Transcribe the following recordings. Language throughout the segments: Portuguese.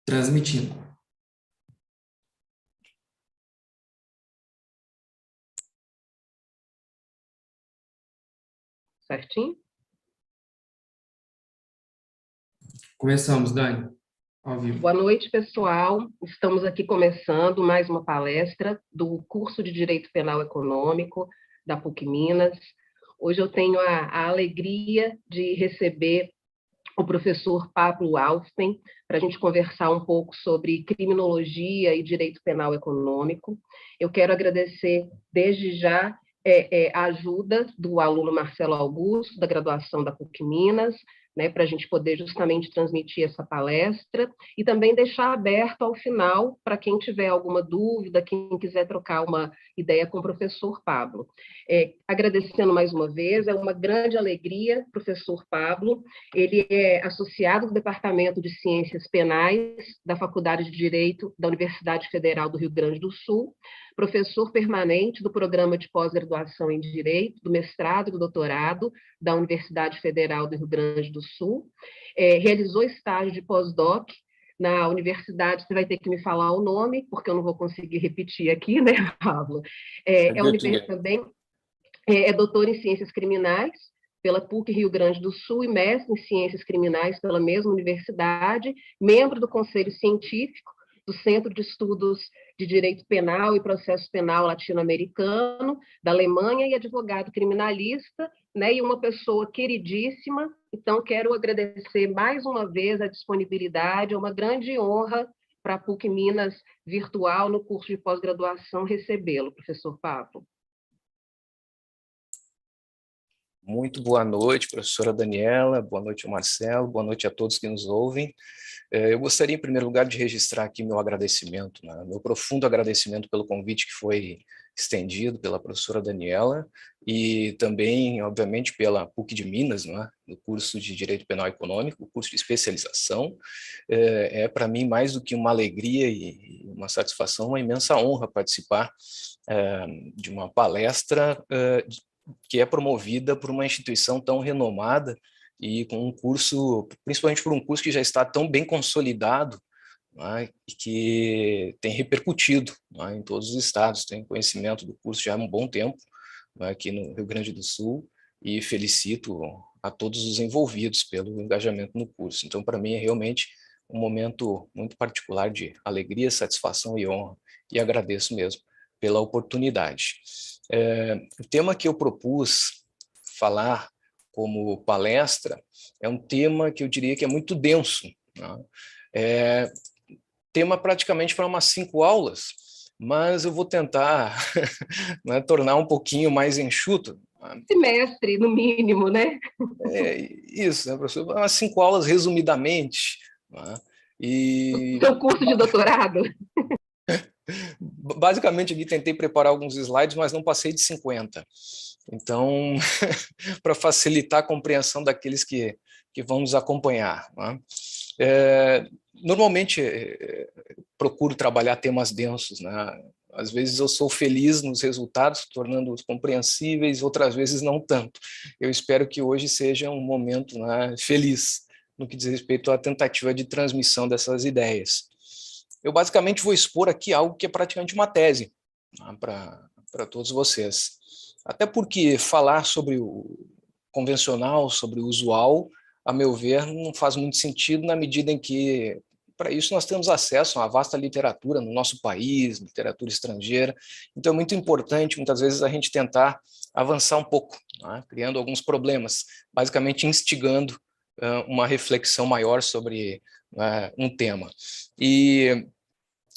Transmitindo. Certinho? Começamos, Dani, ao vivo. Boa noite, pessoal. Estamos aqui começando mais uma palestra do curso de Direito Penal Econômico da PUC Minas. Hoje eu tenho a alegria de receber o professor Pablo Alften, para a gente conversar um pouco sobre criminologia e direito penal econômico. Eu quero agradecer desde já a ajuda do aluno Marcelo Augusto, da graduação da PUC Minas, né, para a gente poder justamente transmitir essa palestra, e também deixar aberto ao final, para quem tiver alguma dúvida, quem quiser trocar uma ideia com o professor Pablo. Agradecendo mais uma vez, é uma grande alegria, professor Pablo. Ele é associado do Departamento de Ciências Penais da Faculdade de Direito da Universidade Federal do Rio Grande do Sul, professor permanente do Programa de Pós-Graduação em Direito, do mestrado e do doutorado da Universidade Federal do Rio Grande do Sul, realizou estágio de pós-doc na universidade, você vai ter que me falar o nome, porque eu não vou conseguir repetir aqui, né, Pablo? A universidade também é doutor em Ciências Criminais pela PUC Rio Grande do Sul e mestre em Ciências Criminais pela mesma universidade, membro do Conselho Científico do Centro de Estudos de Direito Penal e Processo Penal Latino-Americano, da Alemanha, e advogado criminalista, né, e uma pessoa queridíssima. Então, quero agradecer mais uma vez a disponibilidade, é uma grande honra para a PUC Minas virtual, no curso de pós-graduação, recebê-lo, professor Pablo. Muito boa noite, professora Daniela, boa noite, Marcelo, boa noite a todos que nos ouvem. Eu gostaria, em primeiro lugar, de registrar aqui meu agradecimento, né? Meu profundo agradecimento pelo convite que foi estendido pela professora Daniela e também, obviamente, pela PUC de Minas, né? No curso de Direito Penal Econômico, o curso de especialização. Para mim, mais do que uma alegria e uma satisfação, uma imensa honra participar de uma palestra que é promovida por uma instituição tão renomada e com um curso, principalmente por um curso que já está tão bem consolidado, né, e que tem repercutido, né, em todos os estados. Tenho conhecimento do curso já há um bom tempo, né, aqui no Rio Grande do Sul, e felicito a todos os envolvidos pelo engajamento no curso. Então, para mim, é realmente um momento muito particular de alegria, satisfação e honra, e agradeço mesmo pela oportunidade. O tema que eu propus falar como palestra é um tema que eu diria que é muito denso, né? Tema praticamente para umas 5 aulas, mas eu vou tentar né, tornar um pouquinho mais enxuto. Semestre, no mínimo, né? Isso, né, professor? Umas 5 aulas resumidamente. Né? E seu curso de doutorado? Basicamente, aqui tentei preparar alguns slides, mas não passei de 50. Então, para facilitar a compreensão daqueles que vão nos acompanhar. Né? Normalmente, procuro trabalhar temas densos. Né? Às vezes eu sou feliz nos resultados, tornando-os compreensíveis, outras vezes não tanto. Eu espero que hoje seja um momento, né, feliz no que diz respeito à tentativa de transmissão dessas ideias. Eu basicamente vou expor aqui algo que é praticamente uma tese, né, para todos vocês. Até porque falar sobre o convencional, sobre o usual, a meu ver, não faz muito sentido na medida em que, para isso, nós temos acesso a uma vasta literatura no nosso país, literatura estrangeira. Então, é muito importante, muitas vezes, a gente tentar avançar um pouco, né, criando alguns problemas, basicamente instigando uma reflexão maior sobre um tema. E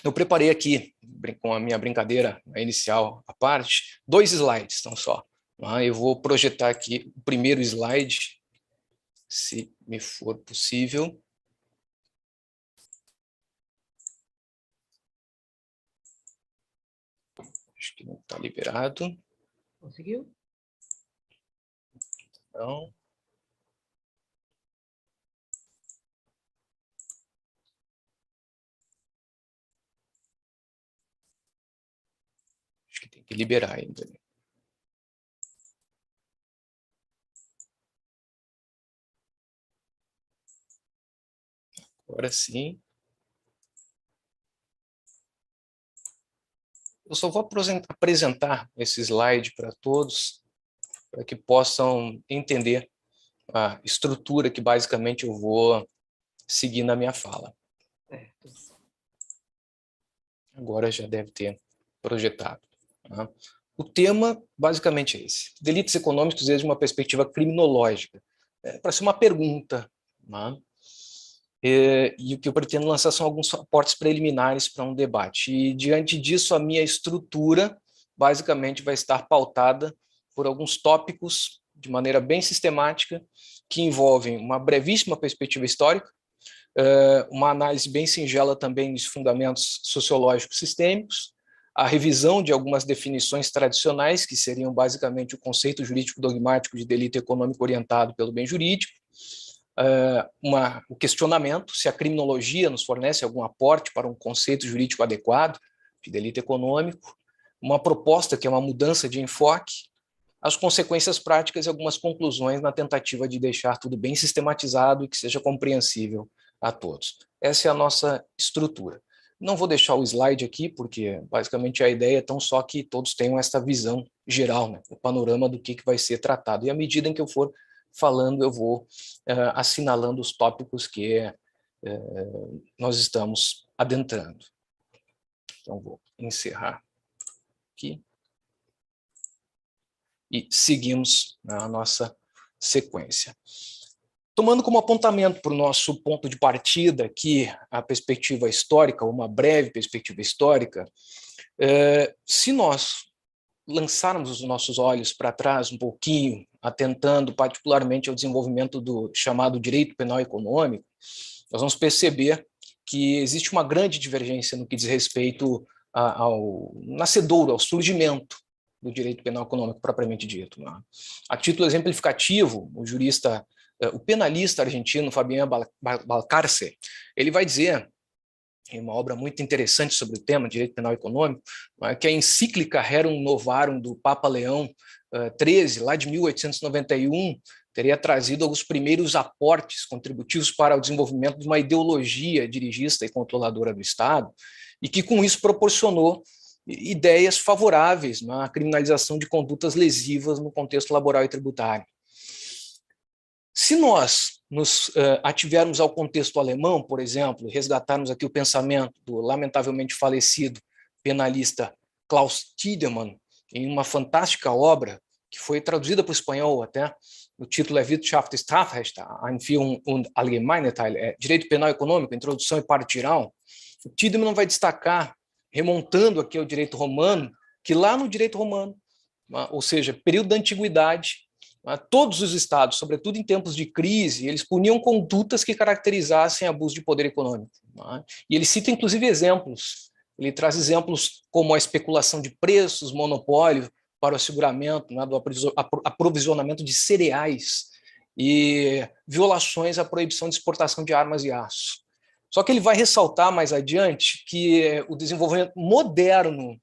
eu preparei aqui, com a minha brincadeira inicial à parte, 2 slides, então só. Eu vou projetar aqui o primeiro slide, se me for possível. Acho que não está liberado. Conseguiu? Então... Acho que tem que liberar ainda. Agora sim. Eu só vou apresentar esse slide para todos, para que possam entender a estrutura que basicamente eu vou seguir na minha fala. Agora já deve ter projetado. Tá? O tema basicamente é esse: delitos econômicos desde uma perspectiva criminológica. Para ser uma pergunta. Tá? E o que eu pretendo lançar são alguns aportes preliminares para um debate. E, diante disso, a minha estrutura basicamente vai estar pautada por alguns tópicos de maneira bem sistemática, que envolvem uma brevíssima perspectiva histórica, uma análise bem singela também dos fundamentos sociológicos sistêmicos, a revisão de algumas definições tradicionais, que seriam basicamente o conceito jurídico dogmático de delito econômico orientado pelo bem jurídico, o questionamento se a criminologia nos fornece algum aporte para um conceito jurídico adequado de delito econômico, uma proposta que é uma mudança de enfoque, as consequências práticas e algumas conclusões na tentativa de deixar tudo bem sistematizado e que seja compreensível a todos. Essa é a nossa estrutura. Não vou deixar o slide aqui, porque basicamente a ideia é tão só que todos tenham essa visão geral, né, o panorama do que vai ser tratado. E à medida em que eu for falando, eu vou assinalando os tópicos que nós estamos adentrando. Então, vou encerrar aqui. E seguimos a nossa sequência. Tomando como apontamento para o nosso ponto de partida aqui a perspectiva histórica, uma breve perspectiva histórica, se nós lançarmos os nossos olhos para trás um pouquinho, atentando particularmente ao desenvolvimento do chamado direito penal econômico, nós vamos perceber que existe uma grande divergência no que diz respeito ao nascedouro, ao surgimento do direito penal econômico propriamente dito. A título exemplificativo, o penalista argentino Fabián Balcarce, ele vai dizer, em uma obra muito interessante sobre o tema, direito penal econômico, que a encíclica Rerum Novarum do Papa Leão XIII, lá de 1891, teria trazido alguns primeiros aportes contributivos para o desenvolvimento de uma ideologia dirigista e controladora do Estado, e que com isso proporcionou ideias favoráveis na criminalização de condutas lesivas no contexto laboral e tributário. Se nós nos ativermos ao contexto alemão, por exemplo, resgatarmos aqui o pensamento do lamentavelmente falecido penalista Klaus Tiedemann, em uma fantástica obra que foi traduzida para o espanhol até, o título é Wirtschaft Strafrecht, Einführung und Allgemeinteil, Direito Penal Econômico, Introdução e Parte Geral, o Tiedemann vai destacar, remontando aqui ao direito romano, que lá no direito romano, ou seja, período da antiguidade, todos os estados, sobretudo em tempos de crise, eles puniam condutas que caracterizassem abuso de poder econômico. E ele cita, inclusive, exemplos. Ele traz exemplos como a especulação de preços, monopólio para o asseguramento, do aprovisionamento de cereais e violações à proibição de exportação de armas e aço. Só que ele vai ressaltar mais adiante que o desenvolvimento moderno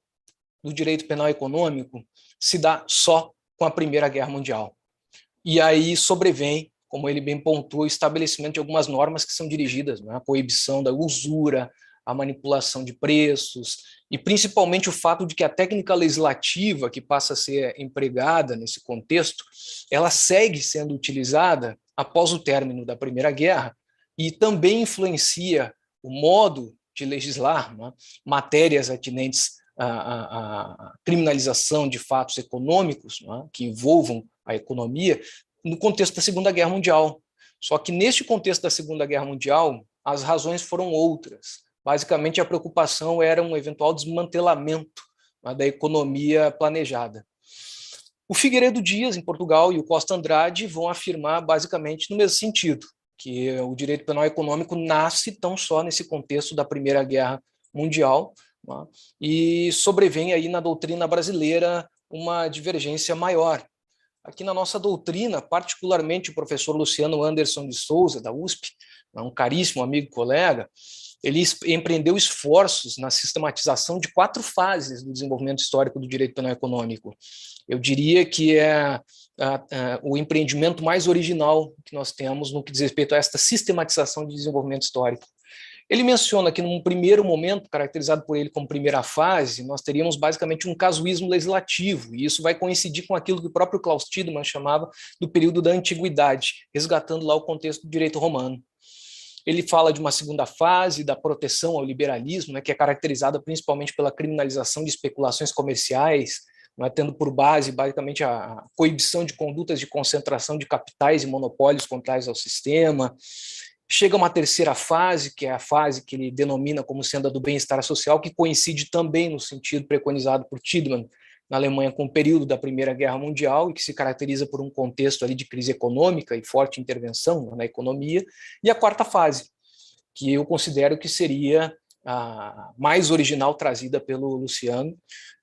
do direito penal econômico se dá só com a Primeira Guerra Mundial. E aí sobrevém, como ele bem pontuou, o estabelecimento de algumas normas que são dirigidas à proibição da usura, a manipulação de preços, e principalmente o fato de que a técnica legislativa que passa a ser empregada nesse contexto, ela segue sendo utilizada após o término da Primeira Guerra e também influencia o modo de legislar, matérias atinentes à criminalização de fatos econômicos, que envolvam a economia, no contexto da Segunda Guerra Mundial. Só que neste contexto da Segunda Guerra Mundial, as razões foram outras. Basicamente, a preocupação era um eventual desmantelamento da economia planejada. O Figueiredo Dias, em Portugal, e o Costa Andrade vão afirmar basicamente no mesmo sentido, que o direito penal econômico nasce tão só nesse contexto da Primeira Guerra Mundial, e sobrevém aí na doutrina brasileira uma divergência maior. Aqui na nossa doutrina, particularmente o professor Luciano Anderson de Souza, da USP, um caríssimo amigo e colega, ele empreendeu esforços na sistematização de 4 fases do desenvolvimento histórico do direito penal econômico. Eu diria que é o empreendimento mais original que nós temos no que diz respeito a esta sistematização de desenvolvimento histórico. Ele menciona que, num primeiro momento, caracterizado por ele como primeira fase, nós teríamos basicamente um casuísmo legislativo, e isso vai coincidir com aquilo que o próprio Klaus Tiedemann chamava do período da antiguidade, resgatando lá o contexto do direito romano. Ele fala de uma segunda fase da proteção ao liberalismo, né, que é caracterizada principalmente pela criminalização de especulações comerciais, né, tendo por base, basicamente, a coibição de condutas de concentração de capitais e monopólios contrários ao sistema. Chega uma terceira fase, que é a fase que ele denomina como sendo a do bem-estar social, que coincide também no sentido preconizado por Tiedemann na Alemanha com o período da Primeira Guerra Mundial, e que se caracteriza por um contexto ali de crise econômica e forte intervenção na economia. E a quarta fase, que eu considero que seria a mais original trazida pelo Luciano,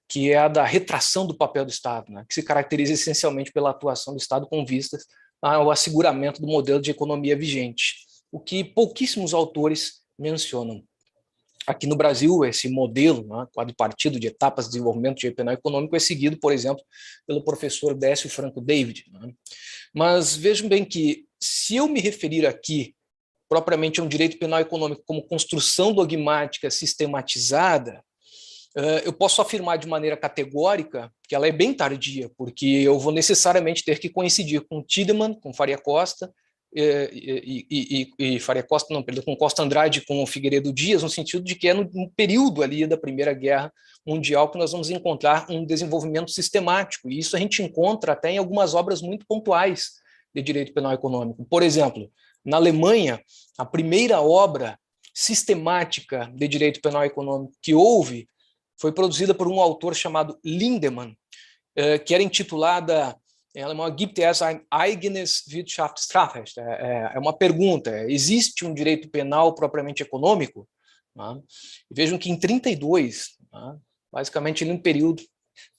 que é a da retração do papel do Estado, né, que se caracteriza essencialmente pela atuação do Estado com vistas ao asseguramento do modelo de economia vigente, o que pouquíssimos autores mencionam. Aqui no Brasil, esse modelo, né, quadripartido de etapas de desenvolvimento de penal econômico, é seguido, por exemplo, pelo professor Décio Franco David. Né? Mas vejam bem que, se eu me referir aqui propriamente a um direito penal econômico como construção dogmática sistematizada, eu posso afirmar de maneira categórica que ela é bem tardia, porque eu vou necessariamente ter que coincidir com Tiedemann, com Faria Costa, Faria Costa, não, perdão, com Costa Andrade, com o Figueiredo Dias, no sentido de que é no período ali da Primeira Guerra Mundial que nós vamos encontrar um desenvolvimento sistemático, e isso a gente encontra até em algumas obras muito pontuais de direito penal econômico. Por exemplo, na Alemanha, a primeira obra sistemática de direito penal econômico que houve foi produzida por um autor chamado Lindemann, que era intitulada em alemão, Gibt es ein eigenes Wirtschaftsstrafrecht? É uma pergunta, existe um direito penal propriamente econômico? Né? Vejam que em 1932, né, basicamente em um período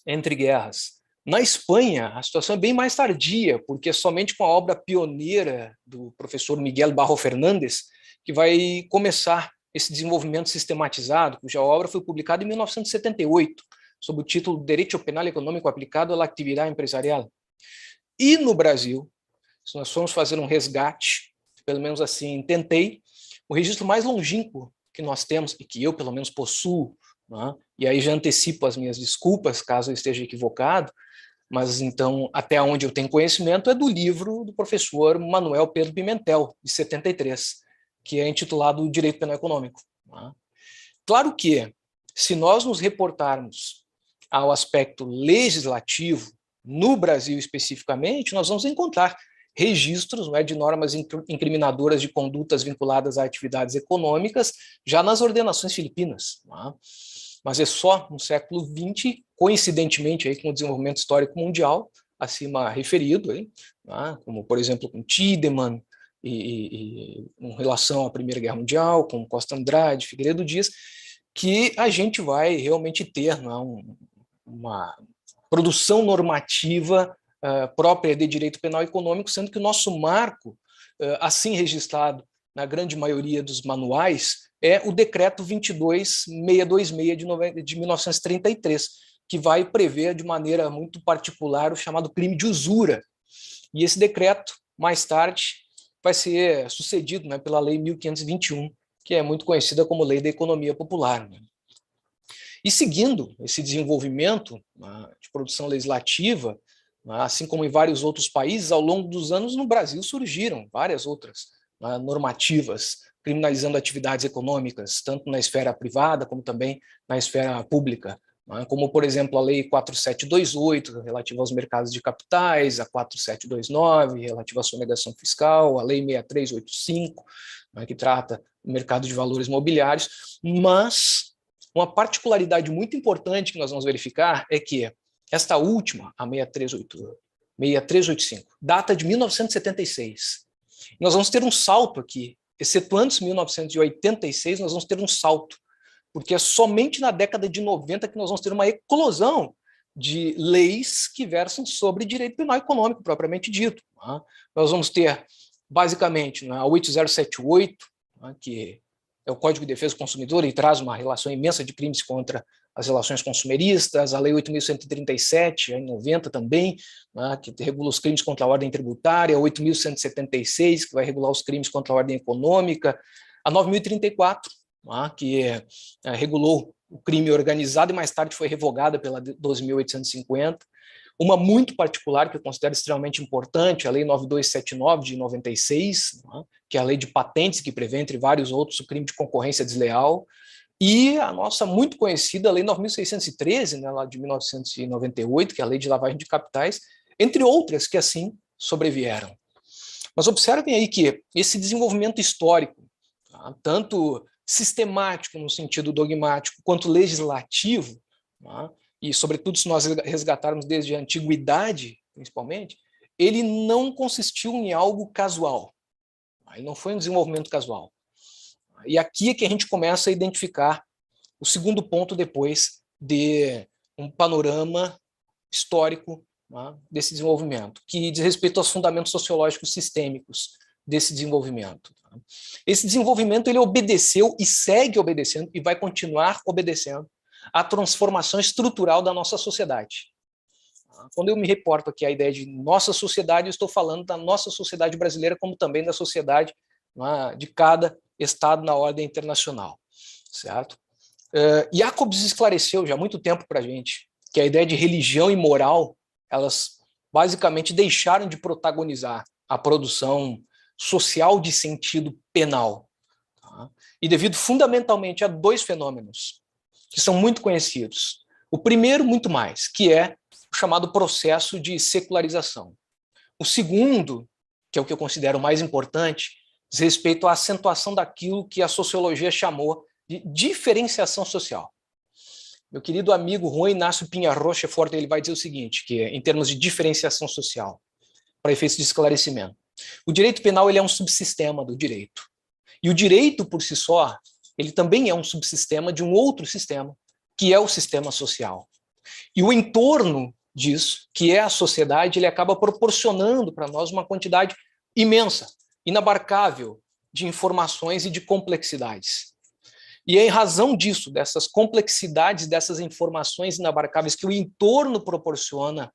entre guerras. Na Espanha, a situação é bem mais tardia, porque é somente com a obra pioneira do professor Miguel Barro Fernández que vai começar esse desenvolvimento sistematizado, cuja obra foi publicada em 1978, sob o título Direito Penal Econômico Aplicado à Atividade Empresarial. E no Brasil, se nós formos fazer um resgate, pelo menos assim tentei, o registro mais longínquo que nós temos, e que eu pelo menos possuo, né, e aí já antecipo as minhas desculpas, caso eu esteja equivocado, mas então até onde eu tenho conhecimento é do livro do professor Manuel Pedro Pimentel, de 73, que é intitulado Direito Penal Econômico. Né. Claro que, se nós nos reportarmos ao aspecto legislativo, no Brasil especificamente, nós vamos encontrar registros, né, de normas incriminadoras de condutas vinculadas a atividades econômicas já nas ordenações filipinas. Né? Mas é só no século XX, coincidentemente aí, com o desenvolvimento histórico mundial, acima referido, aí, né, como, por exemplo, com Tiedemann, e em relação à Primeira Guerra Mundial, com Costa Andrade, Figueiredo Dias, que a gente vai realmente ter, né, uma produção normativa própria de direito penal econômico, sendo que o nosso marco, assim registrado na grande maioria dos manuais, é o Decreto 22626 de 1933, que vai prever de maneira muito particular o chamado crime de usura. E esse decreto, mais tarde, vai ser sucedido, né, pela Lei 1521, que é muito conhecida como Lei da Economia Popular. Né? E seguindo esse desenvolvimento de produção legislativa, assim como em vários outros países, ao longo dos anos no Brasil surgiram várias outras normativas criminalizando atividades econômicas, tanto na esfera privada como também na esfera pública, como, por exemplo, a Lei 4728, relativa aos mercados de capitais, a 4729, relativa à sonegação fiscal, a Lei 6385, que trata do mercado de valores mobiliários, mas uma particularidade muito importante que nós vamos verificar é que esta última, a 6385, data de 1976. Nós vamos ter um salto aqui, excetuando-se 1986, nós vamos ter um salto, porque é somente na década de 90 que nós vamos ter uma eclosão de leis que versam sobre direito penal econômico, propriamente dito. Nós vamos ter, basicamente, a 8078, que é o Código de Defesa do Consumidor e traz uma relação imensa de crimes contra as relações consumeristas, a Lei 8.137, em 90 também, que regula os crimes contra a ordem tributária, a 8.176, que vai regular os crimes contra a ordem econômica, a 9.034, que regulou o crime organizado e mais tarde foi revogada pela 12.850. Uma muito particular, que eu considero extremamente importante, a Lei 9279 de 96, que é a lei de patentes, que prevê, entre vários outros, o crime de concorrência desleal, e a nossa muito conhecida Lei 9.613, lá de 1998, que é a Lei de Lavagem de Capitais, entre outras que assim sobrevieram. Mas observem aí que esse desenvolvimento histórico, tanto sistemático no sentido dogmático, quanto legislativo, e sobretudo se nós resgatarmos desde a antiguidade, principalmente, ele não consistiu em algo casual. Ele não foi um desenvolvimento casual. E aqui é que a gente começa a identificar o segundo ponto depois de um panorama histórico desse desenvolvimento, que diz respeito aos fundamentos sociológicos sistêmicos desse desenvolvimento. Esse desenvolvimento ele obedeceu e segue obedecendo e vai continuar obedecendo à transformação estrutural da nossa sociedade. Quando eu me reporto aqui à ideia de nossa sociedade, eu estou falando da nossa sociedade brasileira, como também da sociedade de cada Estado na ordem internacional. Certo? Jacobs esclareceu já há muito tempo para a gente que a ideia de religião e moral, elas basicamente deixaram de protagonizar a produção social de sentido penal. E devido fundamentalmente a dois fenômenos que são muito conhecidos. O primeiro, muito mais, que é o chamado processo de secularização. O segundo, que é o que eu considero mais importante, diz respeito à acentuação daquilo que a sociologia chamou de diferenciação social. Meu querido amigo Juan Inácio Pinha Rochefort, ele vai dizer o seguinte, que em termos de diferenciação social, para efeitos de esclarecimento, o direito penal ele é um subsistema do direito. E o direito, por si só, ele também é um subsistema de um outro sistema, que é o sistema social. E o entorno disso, que é a sociedade, ele acaba proporcionando para nós uma quantidade imensa, inabarcável, de informações e de complexidades. E é em razão disso, dessas complexidades, dessas informações inabarcáveis que o entorno proporciona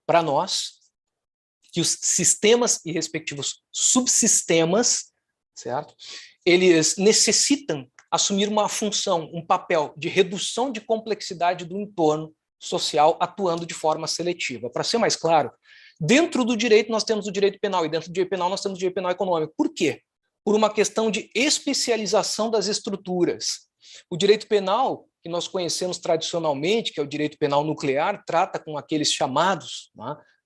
para nós, que os sistemas e respectivos subsistemas, certo? Eles necessitam assumir uma função, um papel de redução de complexidade do entorno social, atuando de forma seletiva. Para ser mais claro, dentro do direito nós temos o direito penal, e dentro do direito penal nós temos o direito penal econômico. Por quê? Por uma questão de especialização das estruturas. O direito penal, que nós conhecemos tradicionalmente, que é o direito penal nuclear, trata com aqueles chamados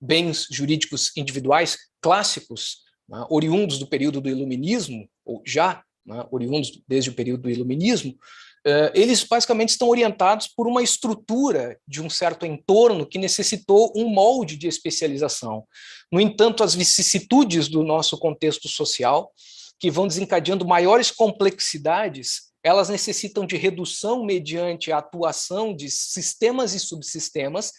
bens jurídicos individuais clássicos, oriundos do período do Iluminismo, ou já oriundos desde o período do Iluminismo, eles basicamente estão orientados por uma estrutura de um certo entorno que necessitou um molde de especialização. No entanto, as vicissitudes do nosso contexto social, que vão desencadeando maiores complexidades, elas necessitam de redução mediante a atuação de sistemas e subsistemas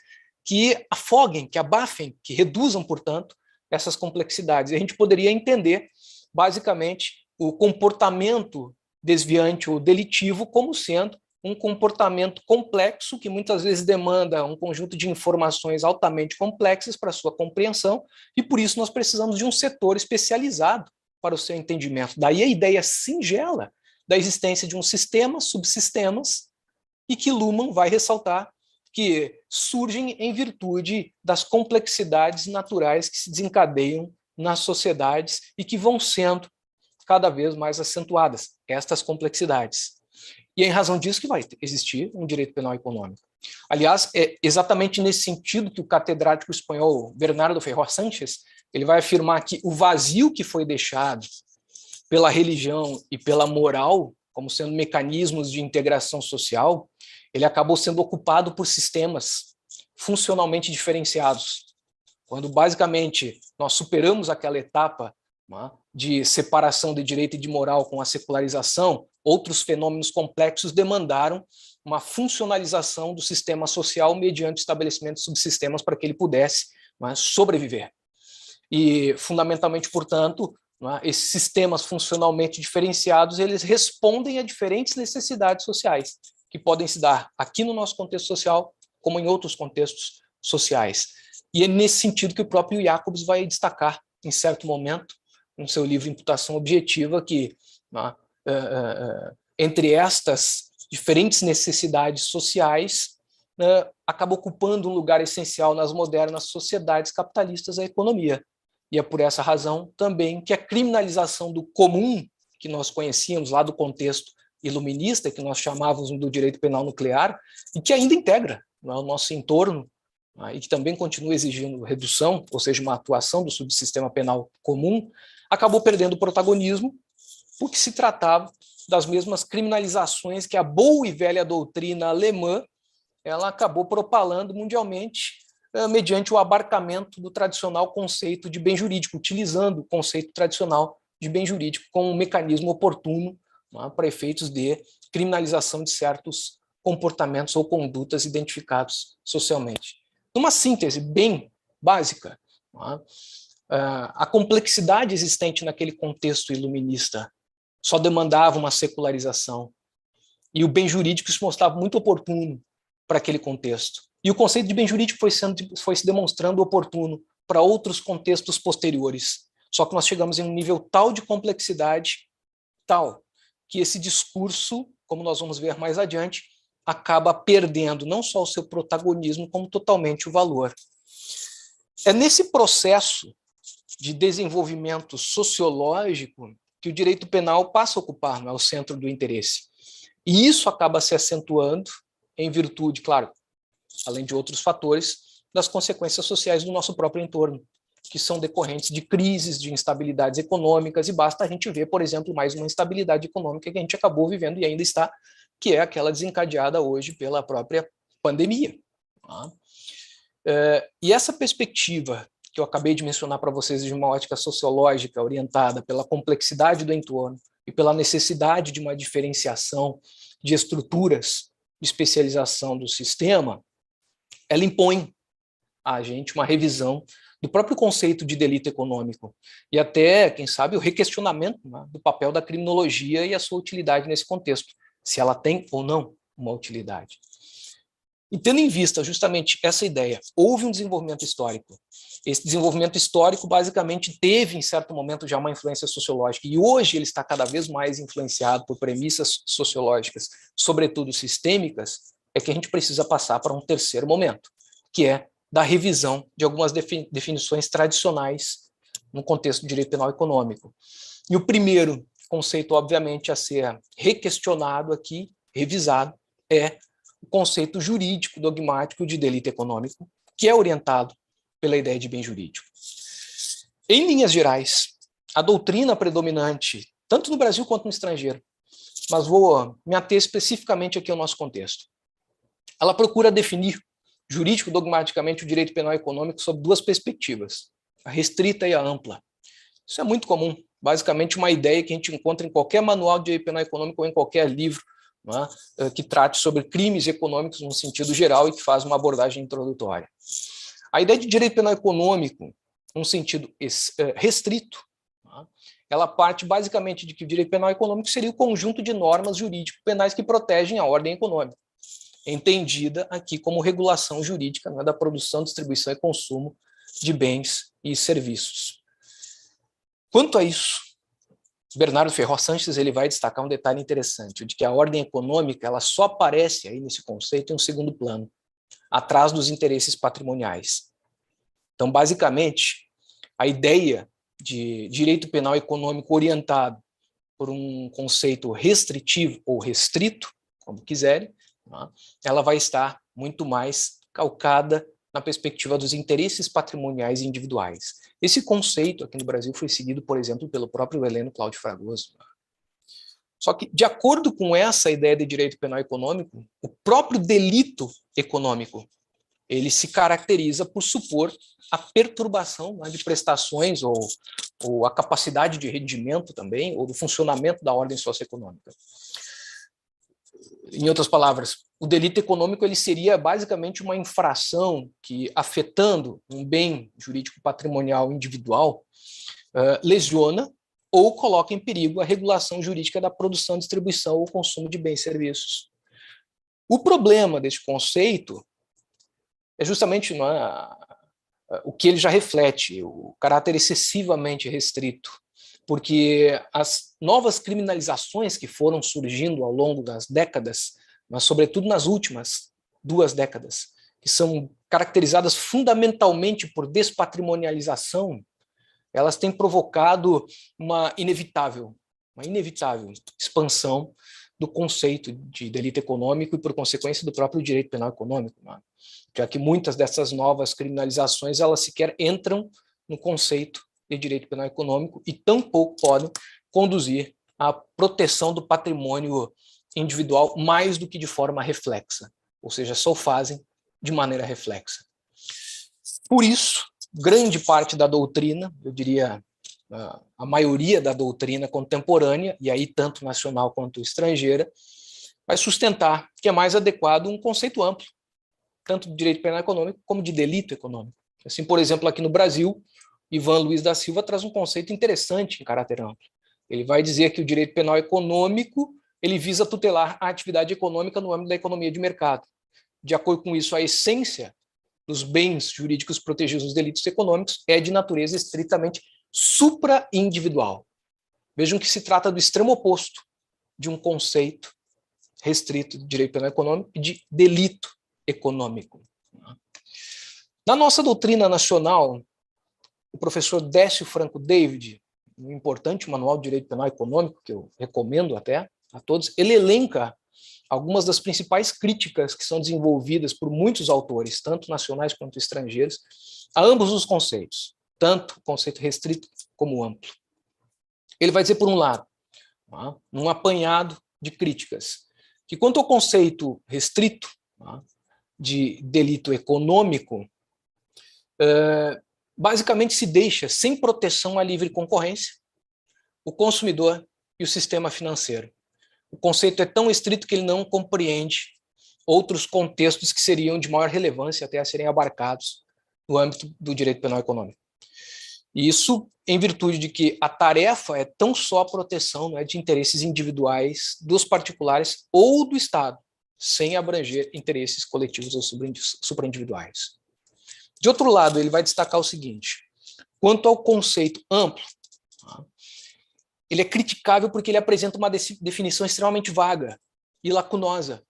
que afoguem, que abafem, que reduzam, portanto, essas complexidades. E a gente poderia entender, basicamente, o comportamento desviante ou delitivo como sendo um comportamento complexo que muitas vezes demanda um conjunto de informações altamente complexas para sua compreensão e por isso nós precisamos de um setor especializado para o seu entendimento. Daí a ideia singela da existência de um sistema, subsistemas, e que Luhmann vai ressaltar que surgem em virtude das complexidades naturais que se desencadeiam nas sociedades e que vão sendo cada vez mais acentuadas, estas complexidades. E é em razão disso que vai existir um direito penal econômico. Aliás, é exatamente nesse sentido que o catedrático espanhol Bernardo Ferró Sánchez ele vai afirmar que o vazio que foi deixado pela religião e pela moral, como sendo mecanismos de integração social, ele acabou sendo ocupado por sistemas funcionalmente diferenciados. Quando, basicamente, nós superamos aquela etapa de separação de direito e de moral com a secularização, outros fenômenos complexos demandaram uma funcionalização do sistema social mediante estabelecimento de subsistemas para que ele pudesse sobreviver. E, fundamentalmente, portanto, esses sistemas funcionalmente diferenciados, eles respondem a diferentes necessidades sociais, que podem se dar aqui no nosso contexto social, como em outros contextos sociais. E é nesse sentido que o próprio Jacobs vai destacar, em certo momento, no seu livro Imputação Objetiva, que entre estas diferentes necessidades sociais, acaba ocupando um lugar essencial nas modernas sociedades capitalistas da economia. E é por essa razão também que a criminalização do comum, que nós conhecíamos lá do contexto iluminista, que nós chamávamos do direito penal nuclear, e que ainda integra o nosso entorno, e que também continua exigindo redução, ou seja, uma atuação do subsistema penal comum, acabou perdendo protagonismo, porque se tratava das mesmas criminalizações que a boa e velha doutrina alemã ela acabou propalando mundialmente mediante o abarcamento do tradicional conceito de bem jurídico, utilizando o conceito tradicional de bem jurídico como um mecanismo oportuno para efeitos de criminalização de certos comportamentos ou condutas identificados socialmente. Numa síntese bem básica, a complexidade existente naquele contexto iluminista só demandava uma secularização, e o bem jurídico se mostrava muito oportuno para aquele contexto. E o conceito de bem jurídico foi se demonstrando oportuno para outros contextos posteriores. Só que nós chegamos em um nível tal de complexidade, tal, que esse discurso, como nós vamos ver mais adiante, acaba perdendo não só o seu protagonismo, como totalmente o valor. É nesse processo de desenvolvimento sociológico que o direito penal passa a ocupar, o centro do interesse. E isso acaba se acentuando em virtude, claro, além de outros fatores, das consequências sociais do nosso próprio entorno, que são decorrentes de crises, de instabilidades econômicas, e basta a gente ver, por exemplo, mais uma instabilidade econômica que a gente acabou vivendo e ainda está, que é aquela desencadeada hoje pela própria pandemia. E essa perspectiva que eu acabei de mencionar para vocês de uma ótica sociológica orientada pela complexidade do entorno e pela necessidade de uma diferenciação de estruturas de especialização do sistema, ela impõe a gente uma revisão do próprio conceito de delito econômico e até, quem sabe, o requestionamento do papel da criminologia e a sua utilidade nesse contexto, se ela tem ou não uma utilidade. E tendo em vista justamente essa ideia, houve um desenvolvimento histórico. Esse desenvolvimento histórico basicamente teve, em certo momento, já uma influência sociológica, e hoje ele está cada vez mais influenciado por premissas sociológicas, sobretudo sistêmicas, é que a gente precisa passar para um terceiro momento, que é da revisão de algumas definições tradicionais no contexto do direito penal econômico. E o primeiro conceito, obviamente, a ser requestionado aqui, revisado, é o conceito jurídico dogmático de delito econômico, que é orientado pela ideia de bem jurídico. Em linhas gerais, a doutrina predominante, tanto no Brasil quanto no estrangeiro, mas vou me ater especificamente aqui ao nosso contexto, ela procura definir jurídico dogmaticamente o direito penal econômico sob duas perspectivas, a restrita e a ampla. Isso é muito comum, basicamente uma ideia que a gente encontra em qualquer manual de direito penal econômico ou em qualquer livro que trate sobre crimes econômicos no sentido geral e que faz uma abordagem introdutória. A ideia de direito penal econômico, num sentido restrito, ela parte basicamente de que o direito penal econômico seria o conjunto de normas jurídico-penais que protegem a ordem econômica, entendida aqui como regulação jurídica da produção, distribuição e consumo de bens e serviços. Quanto a isso, Bernardo Ferró Sanches ele vai destacar um detalhe interessante, de que a ordem econômica ela só aparece aí nesse conceito em um segundo plano, atrás dos interesses patrimoniais. Então, basicamente, a ideia de direito penal econômico orientado por um conceito restritivo ou restrito, como quiserem, ela vai estar muito mais calcada na perspectiva dos interesses patrimoniais individuais. Esse conceito aqui no Brasil foi seguido, por exemplo, pelo próprio Heleno Cláudio Fragoso. Só que, de acordo com essa ideia de direito penal econômico, o próprio delito econômico ele se caracteriza por supor a perturbação de prestações ou a capacidade de rendimento também, ou do funcionamento da ordem socioeconômica. Em outras palavras, o delito econômico ele seria basicamente uma infração que, afetando um bem jurídico patrimonial individual, lesiona ou coloca em perigo a regulação jurídica da produção, distribuição ou consumo de bens e serviços. O problema desse conceito é justamente o que ele já reflete, o caráter excessivamente restrito. porque as novas criminalizações que foram surgindo ao longo das décadas, mas sobretudo nas últimas 2 décadas, que são caracterizadas fundamentalmente por despatrimonialização, elas têm provocado uma inevitável expansão do conceito de delito econômico e, por consequência, do próprio direito penal econômico, né? Já que muitas dessas novas criminalizações elas sequer entram no conceito de direito penal econômico e tampouco podem conduzir à proteção do patrimônio individual mais do que de forma reflexa, ou seja, só o fazem de maneira reflexa. Por isso, grande parte da doutrina, eu diria a maioria da doutrina contemporânea, e aí tanto nacional quanto estrangeira, vai sustentar que é mais adequado um conceito amplo, tanto de direito penal econômico como de delito econômico. Assim, por exemplo, aqui no Brasil, Ivan Luiz da Silva traz um conceito interessante em caráter amplo. Ele vai dizer que o direito penal econômico ele visa tutelar a atividade econômica no âmbito da economia de mercado. De acordo com isso, a essência dos bens jurídicos protegidos dos delitos econômicos é de natureza estritamente supra-individual. Vejam que se trata do extremo oposto de um conceito restrito de direito penal econômico e de delito econômico. Na nossa doutrina nacional, o professor Décio Franco David, um importante manual de direito penal econômico, que eu recomendo até a todos, ele elenca algumas das principais críticas que são desenvolvidas por muitos autores, tanto nacionais quanto estrangeiros, a ambos os conceitos, tanto o conceito restrito como amplo. Ele vai dizer, por um lado, num apanhado de críticas, que quanto ao conceito restrito de delito econômico, basicamente se deixa sem proteção à livre concorrência o consumidor e o sistema financeiro. O conceito é tão estrito que ele não compreende outros contextos que seriam de maior relevância até a serem abarcados no âmbito do direito penal econômico. E isso em virtude de que a tarefa é tão só a proteção, não é, de interesses individuais dos particulares ou do Estado, sem abranger interesses coletivos ou supraindividuais. De outro lado, ele vai destacar o seguinte: quanto ao conceito amplo, ele é criticável porque ele apresenta uma definição extremamente vaga e lacunosa.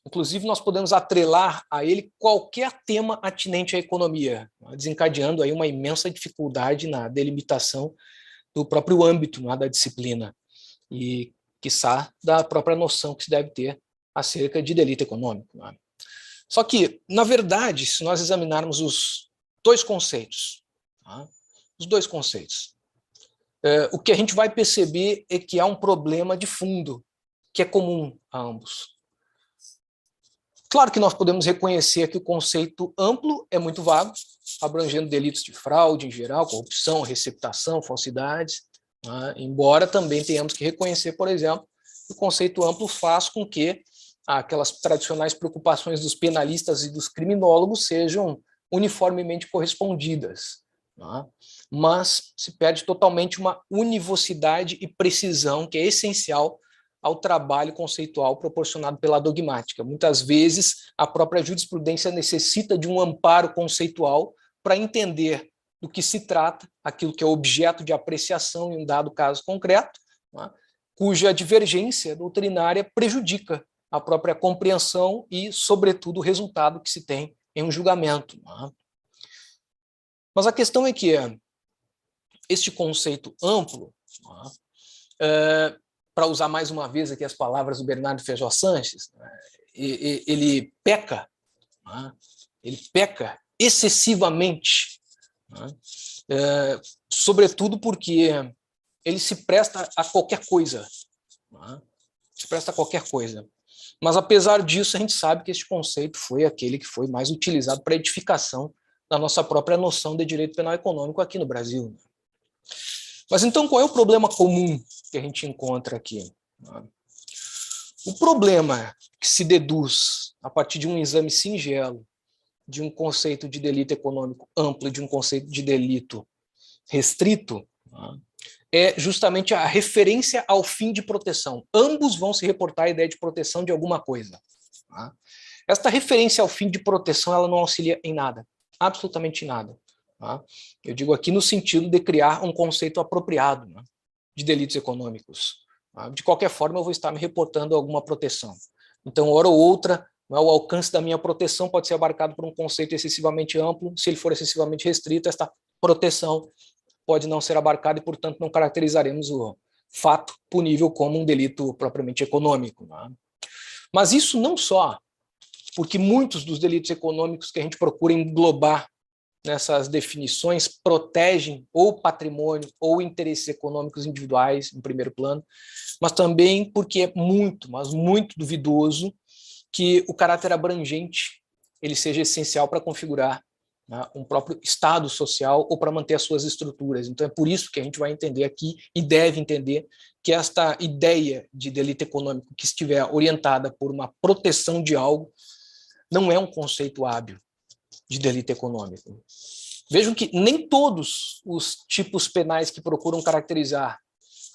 Inclusive, nós podemos atrelar a ele qualquer tema atinente à economia, desencadeando aí uma imensa dificuldade na delimitação do próprio âmbito da disciplina e, quiçá, da própria noção que se deve ter acerca de delito econômico. Só que, na verdade, se nós examinarmos os dois conceitos, o que a gente vai perceber é que há um problema de fundo, que é comum a ambos. Claro que nós podemos reconhecer que o conceito amplo é muito vago, abrangendo delitos de fraude em geral, corrupção, receptação, falsidades, embora também tenhamos que reconhecer, por exemplo, que o conceito amplo faz com que aquelas tradicionais preocupações dos penalistas e dos criminólogos sejam uniformemente correspondidas. Mas se perde totalmente uma univocidade e precisão que é essencial ao trabalho conceitual proporcionado pela dogmática. Muitas vezes, a própria jurisprudência necessita de um amparo conceitual para entender do que se trata, aquilo que é objeto de apreciação em um dado caso concreto, cuja divergência doutrinária prejudica a própria compreensão e, sobretudo, o resultado que se tem em um julgamento. Mas a questão é que este conceito amplo, para usar mais uma vez aqui as palavras do Bernardo Feijó Sanches, ele peca excessivamente, sobretudo porque ele se presta a qualquer coisa. Mas, apesar disso, a gente sabe que este conceito foi aquele que foi mais utilizado para a edificação da nossa própria noção de direito penal econômico aqui no Brasil. Mas então qual é o problema comum que a gente encontra aqui? O problema que se deduz a partir de um exame singelo de um conceito de delito econômico amplo e de um conceito de delito restrito é justamente a referência ao fim de proteção. Ambos vão se reportar à ideia de proteção de alguma coisa. Esta referência ao fim de proteção ela não auxilia em nada, absolutamente nada. Eu digo aqui no sentido de criar um conceito apropriado, de delitos econômicos. De qualquer forma, eu vou estar me reportando a alguma proteção. Então, hora ou outra, o alcance da minha proteção pode ser abarcado por um conceito excessivamente amplo. Se ele for excessivamente restrito, esta proteção pode não ser abarcada e, portanto, não caracterizaremos o fato punível como um delito propriamente econômico. Mas isso não só porque muitos dos delitos econômicos que a gente procura englobar nessas definições protegem ou patrimônio ou interesses econômicos individuais, em primeiro plano, mas também porque é muito, mas muito duvidoso que o caráter abrangente ele seja essencial para configurar um próprio Estado social ou para manter as suas estruturas. Então é por isso que a gente vai entender aqui e deve entender que esta ideia de delito econômico que estiver orientada por uma proteção de algo não é um conceito hábil de delito econômico. Vejam que nem todos os tipos penais que procuram caracterizar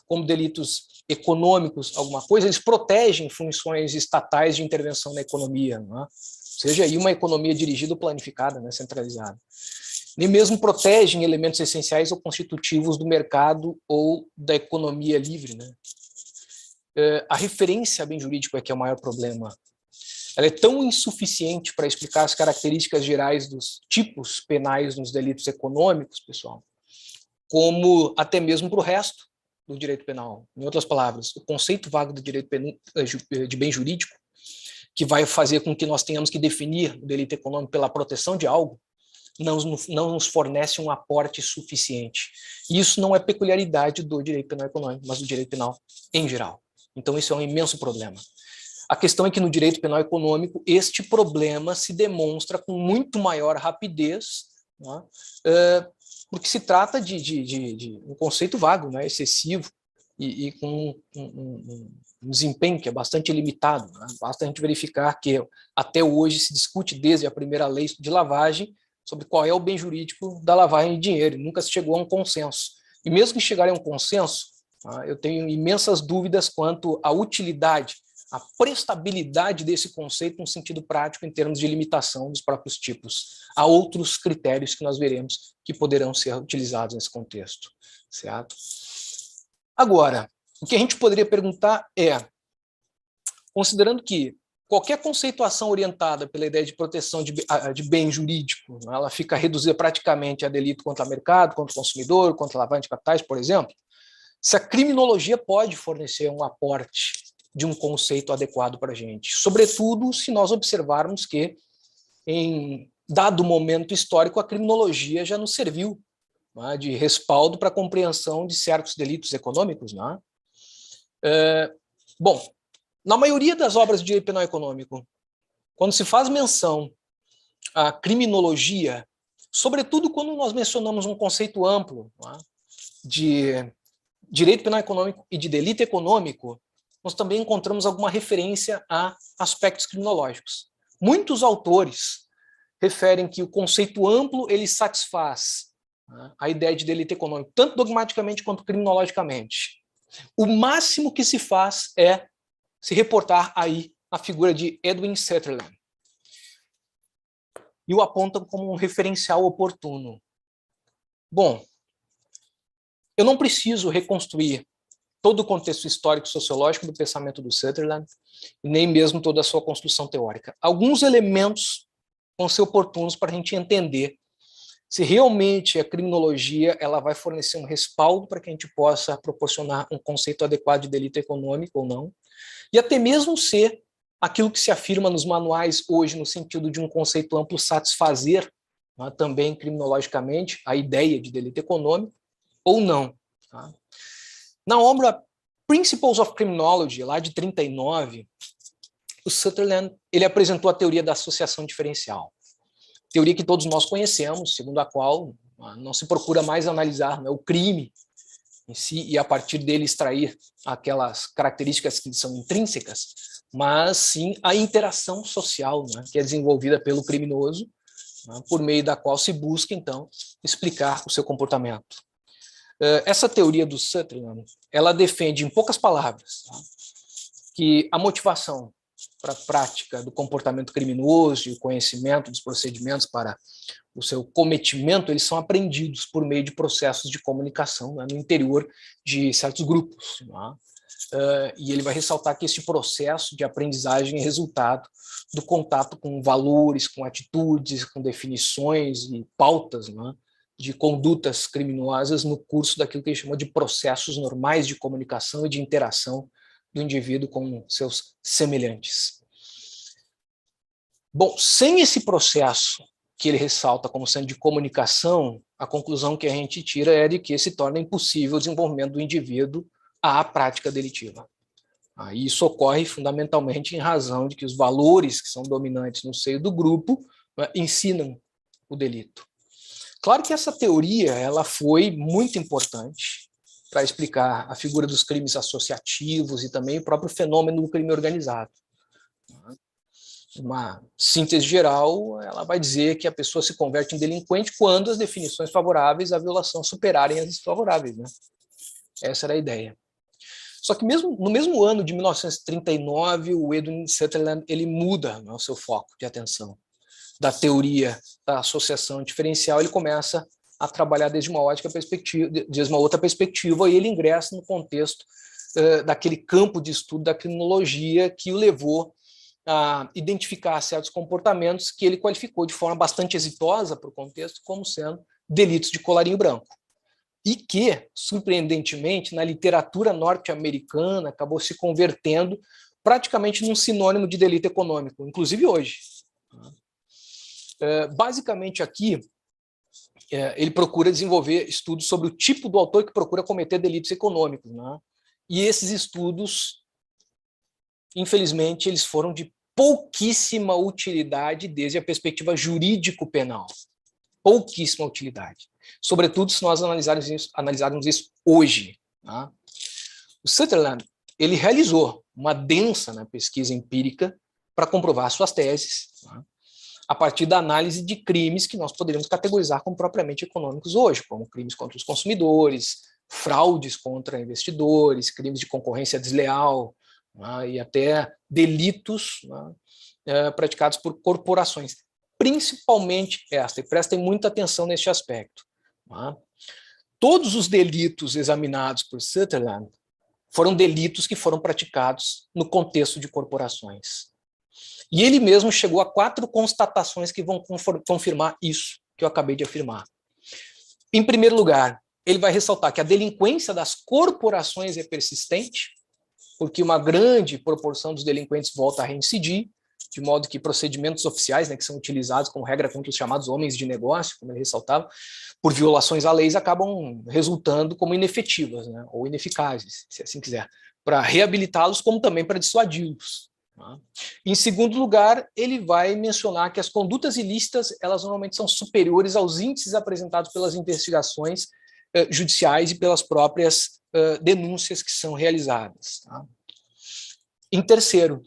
como delitos econômicos alguma coisa, eles protegem funções estatais de intervenção na economia, não é? Seja aí uma economia dirigida ou planificada, né, centralizada. Nem mesmo protegem elementos essenciais ou constitutivos do mercado ou da economia livre, né? A referência a bem jurídico é que é o maior problema. Ela é tão insuficiente para explicar as características gerais dos tipos penais nos delitos econômicos, pessoal, como até mesmo para o resto do direito penal. Em outras palavras, o conceito vago do direito de bem jurídico, que vai fazer com que nós tenhamos que definir o delito econômico pela proteção de algo, não nos fornece um aporte suficiente. E isso não é peculiaridade do direito penal econômico, mas do direito penal em geral. Então, isso é um imenso problema. A questão é que no direito penal econômico, este problema se demonstra com muito maior rapidez, né, porque se trata de um conceito vago, né, excessivo, e com um desempenho que é bastante limitado. Né? Basta a gente verificar que até hoje se discute desde a primeira lei de lavagem sobre qual é o bem jurídico da lavagem de dinheiro, e nunca se chegou a um consenso. E mesmo que chegar a um consenso, eu tenho imensas dúvidas quanto à utilidade, à prestabilidade desse conceito no sentido prático em termos de limitação dos próprios tipos. Há outros critérios que nós veremos que poderão ser utilizados nesse contexto, certo? Agora, o que a gente poderia perguntar é, considerando que qualquer conceituação orientada pela ideia de proteção de bem jurídico, ela fica reduzida praticamente a delito contra o mercado, contra o consumidor, contra a lavagem de capitais, por exemplo, se a criminologia pode fornecer um aporte de um conceito adequado para a gente, sobretudo se nós observarmos que, em dado momento histórico, a criminologia já nos serviu de respaldo para a compreensão de certos delitos econômicos. Bom, na maioria das obras de direito penal econômico, quando se faz menção à criminologia, sobretudo quando nós mencionamos um conceito amplo de direito penal econômico e de delito econômico, nós também encontramos alguma referência a aspectos criminológicos. Muitos autores referem que o conceito amplo ele satisfaz a ideia de delito econômico, tanto dogmaticamente quanto criminologicamente. O máximo que se faz é se reportar aí a figura de Edwin Sutherland. E o apontam como um referencial oportuno. Bom, eu não preciso reconstruir todo o contexto histórico sociológico do pensamento do Sutherland, e nem mesmo toda a sua construção teórica. Alguns elementos vão ser oportunos para a gente entender se realmente a criminologia ela vai fornecer um respaldo para que a gente possa proporcionar um conceito adequado de delito econômico ou não, e até mesmo ser aquilo que se afirma nos manuais hoje no sentido de um conceito amplo satisfazer também criminologicamente a ideia de delito econômico ou não. Na obra Principles of Criminology, lá de 1939, o Sutherland ele apresentou a teoria da associação diferencial. Teoria que todos nós conhecemos, segundo a qual não se procura mais analisar o crime em si e a partir dele extrair aquelas características que são intrínsecas, mas sim a interação social que é desenvolvida pelo criminoso, por meio da qual se busca, então, explicar o seu comportamento. Essa teoria do Sutherland, ela defende, em poucas palavras, que a motivação para a prática do comportamento criminoso e o conhecimento dos procedimentos para o seu cometimento, eles são aprendidos por meio de processos de comunicação, né, no interior de certos grupos. Né? E ele vai ressaltar que esse processo de aprendizagem é resultado do contato com valores, com atitudes, com definições e pautas, né, de condutas criminosas no curso daquilo que ele chama de processos normais de comunicação e de interação do indivíduo com seus semelhantes. Bom, sem esse processo que ele ressalta como sendo de comunicação, a conclusão que a gente tira é de que se torna impossível o desenvolvimento do indivíduo à prática delitiva. Isso ocorre fundamentalmente em razão de que os valores que são dominantes no seio do grupo, né, ensinam o delito. Claro que essa teoria ela foi muito importante para explicar a figura dos crimes associativos e também o próprio fenômeno do crime organizado. Uma síntese geral, ela vai dizer que a pessoa se converte em delinquente quando as definições favoráveis à violação superarem as desfavoráveis, né? Essa era a ideia. Só que no mesmo ano de 1939, o Edwin Sutherland ele muda, né, o seu foco de atenção da teoria da associação diferencial. Ele começa a trabalhar desde uma outra perspectiva, e ele ingressa no contexto daquele campo de estudo da criminologia que o levou a identificar certos comportamentos que ele qualificou de forma bastante exitosa para o contexto como sendo delitos de colarinho branco. E que, surpreendentemente, na literatura norte-americana acabou se convertendo praticamente num sinônimo de delito econômico, inclusive hoje. Basicamente aqui, ele procura desenvolver estudos sobre o tipo do autor que procura cometer delitos econômicos, né? E esses estudos, infelizmente, eles foram de pouquíssima utilidade desde a perspectiva jurídico-penal. Pouquíssima utilidade. Sobretudo se nós analisarmos isso hoje. Tá? O Sutherland ele realizou uma densa, né, pesquisa empírica para comprovar suas teses, tá? A partir da análise de crimes que nós poderíamos categorizar como propriamente econômicos hoje, como crimes contra os consumidores, fraudes contra investidores, crimes de concorrência desleal, né, e até delitos, né, praticados por corporações. Principalmente esta, e prestem muita atenção neste aspecto. Né. Todos os delitos examinados por Sutherland foram delitos que foram praticados no contexto de corporações. E ele mesmo chegou a 4 constatações que vão confirmar isso que eu acabei de afirmar. Em primeiro lugar, ele vai ressaltar que a delinquência das corporações é persistente, porque uma grande proporção dos delinquentes volta a reincidir, de modo que procedimentos oficiais, né, que são utilizados como regra contra os chamados homens de negócio, como ele ressaltava, por violações a leis, acabam resultando como inefetivas, né, ou ineficazes, se assim quiser, para reabilitá-los, como também para dissuadi-los. Em segundo lugar, ele vai mencionar que as condutas ilícitas, elas normalmente são superiores aos índices apresentados pelas investigações judiciais e pelas próprias denúncias que são realizadas. Tá? Em terceiro,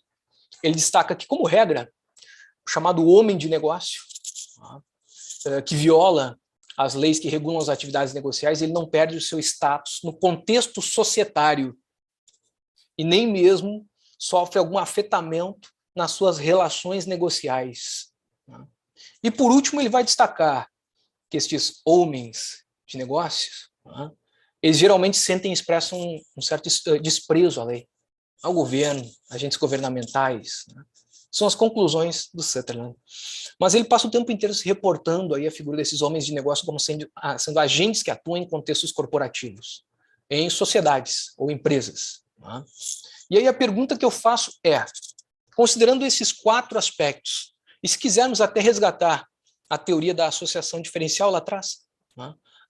ele destaca que, como regra, o chamado homem de negócio, tá? Que viola as leis que regulam as atividades negociais, ele não perde o seu status no contexto societário e nem mesmo sofre algum afetamento nas suas relações negociais. E, por último, ele vai destacar que estes homens de negócios, eles geralmente sentem e expressam um certo desprezo à lei, ao governo, agentes governamentais. São as conclusões do Sutherland. Mas ele passa o tempo inteiro se reportando aí a figura desses homens de negócio como sendo agentes que atuam em contextos corporativos, em sociedades ou empresas. E aí a pergunta que eu faço é, considerando esses 4 aspectos, e se quisermos até resgatar a teoria da associação diferencial lá atrás,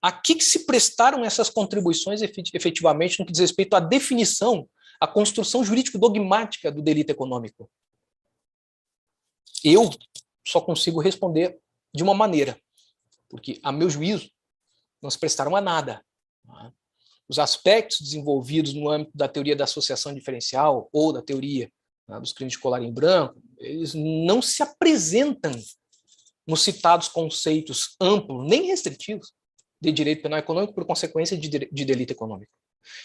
a que se prestaram essas contribuições efetivamente no que diz respeito à definição, à construção jurídico-dogmática do delito econômico? Eu só consigo responder de uma maneira, porque, a meu juízo, não se prestaram a nada. Os aspectos desenvolvidos no âmbito da teoria da associação diferencial ou da teoria, né, dos crimes de colarinho branco, eles não se apresentam nos citados conceitos amplos, nem restritivos, de direito penal econômico por consequência de delito econômico.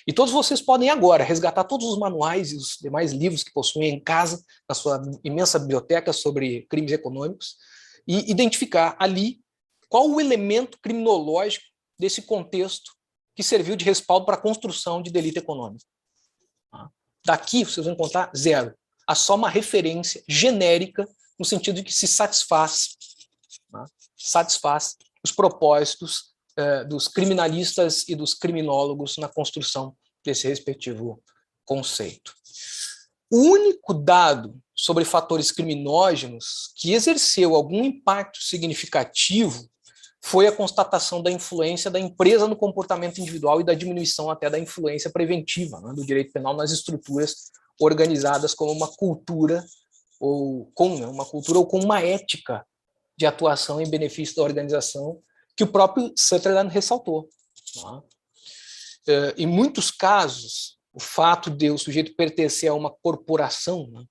E todos vocês podem agora resgatar todos os manuais e os demais livros que possuem em casa, na sua imensa biblioteca sobre crimes econômicos, e identificar ali qual o elemento criminológico desse contexto que serviu de respaldo para a construção de delito econômico. Daqui vocês vão encontrar zero. Há só uma referência genérica no sentido de que se satisfaz os propósitos dos criminalistas e dos criminólogos na construção desse respectivo conceito. O único dado sobre fatores criminógenos que exerceu algum impacto significativo foi a constatação da influência da empresa no comportamento individual e da diminuição até da influência preventiva, né, do direito penal nas estruturas organizadas como uma cultura ou com uma ética de atuação em benefício da organização que o próprio Sutherland ressaltou. Em muitos casos, o fato de o sujeito pertencer a uma corporação,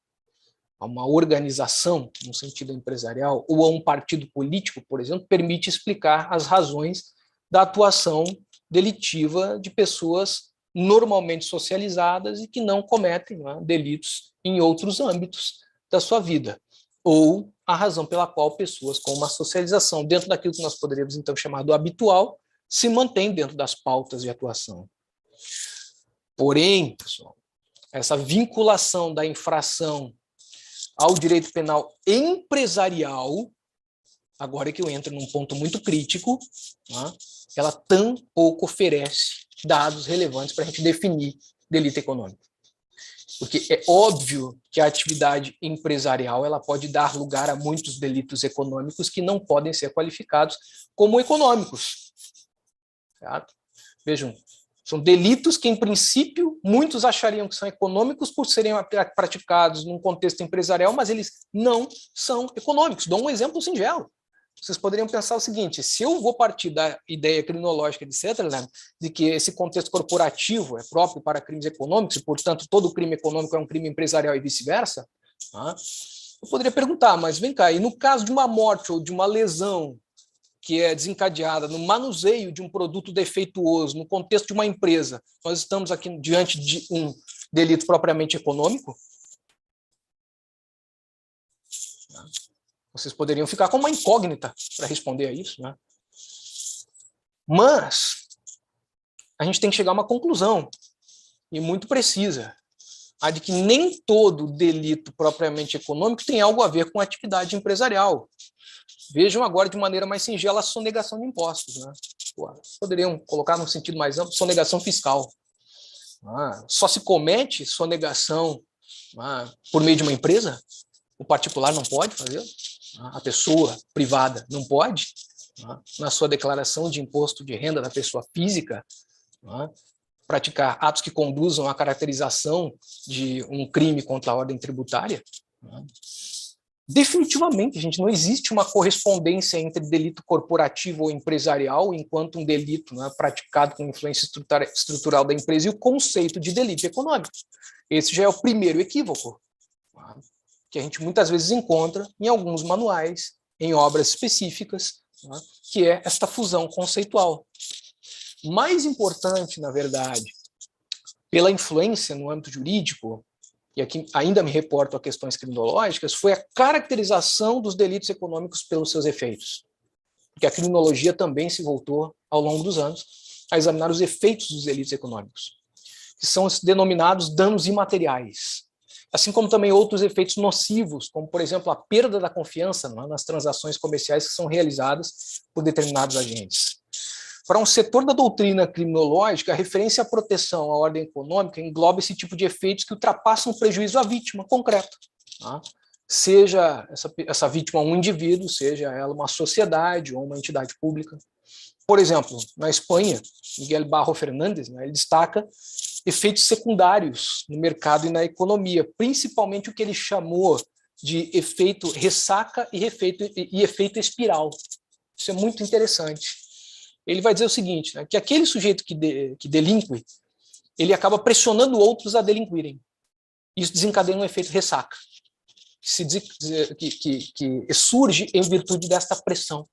a uma organização, no sentido empresarial, ou a um partido político, por exemplo, permite explicar as razões da atuação delitiva de pessoas normalmente socializadas e que não cometem delitos em outros âmbitos da sua vida, ou a razão pela qual pessoas com uma socialização dentro daquilo que nós poderíamos então chamar do habitual se mantêm dentro das pautas de atuação. Porém, pessoal, essa vinculação da infração ao direito penal empresarial, agora é que eu entro num ponto muito crítico, ela tampouco oferece dados relevantes para a gente definir delito econômico. Porque é óbvio que a atividade empresarial ela pode dar lugar a muitos delitos econômicos que não podem ser qualificados como econômicos. Certo? Vejam, são delitos que, em princípio, muitos achariam que são econômicos por serem praticados num contexto empresarial, mas eles não são econômicos. Dou um exemplo singelo. Vocês poderiam pensar o seguinte: se eu vou partir da ideia crinológica de Sutherland, de que esse contexto corporativo é próprio para crimes econômicos, e, portanto, todo crime econômico é um crime empresarial e vice-versa, eu poderia perguntar, mas vem cá, e no caso de uma morte ou de uma lesão que é desencadeada no manuseio de um produto defeituoso, no contexto de uma empresa, nós estamos aqui diante de um delito propriamente econômico? Vocês poderiam ficar com uma incógnita para responder a isso, né? Mas a gente tem que chegar a uma conclusão, e muito precisa, a de que nem todo delito propriamente econômico tem algo a ver com atividade empresarial. Vejam agora de maneira mais singela a sonegação de impostos, né? Poderiam colocar num sentido mais amplo, sonegação fiscal. Só se comete sonegação por meio de uma empresa? O particular não pode fazer? A pessoa privada não pode? Na sua declaração de imposto de renda da pessoa física, praticar atos que conduzam à caracterização de um crime contra a ordem tributária? Definitivamente, gente, não existe uma correspondência entre delito corporativo ou empresarial enquanto um delito praticado com influência estrutural da empresa e o conceito de delito econômico. Esse já é o primeiro equívoco, que a gente muitas vezes encontra em alguns manuais, em obras específicas, que é esta fusão conceitual. Mais importante, na verdade, pela influência no âmbito jurídico, e aqui ainda me reporto a questões criminológicas, foi a caracterização dos delitos econômicos pelos seus efeitos. Porque a criminologia também se voltou, ao longo dos anos, a examinar os efeitos dos delitos econômicos, que são os denominados danos imateriais, assim como também outros efeitos nocivos, como, por exemplo, a perda da confiança nas transações comerciais que são realizadas por determinados agentes. Para um setor da doutrina criminológica, a referência à proteção à ordem econômica engloba esse tipo de efeitos que ultrapassam o prejuízo à vítima concreto. Seja essa vítima um indivíduo, seja ela uma sociedade ou uma entidade pública. Por exemplo, na Espanha, Miguel Barro Fernández, ele destaca efeitos secundários no mercado e na economia, principalmente o que ele chamou de efeito ressaca e efeito espiral. Isso é muito interessante. Ele vai dizer o seguinte, que aquele sujeito que delinque, ele acaba pressionando outros a delinquirem. Isso desencadeia um efeito ressaca, que surge em virtude desta pressão,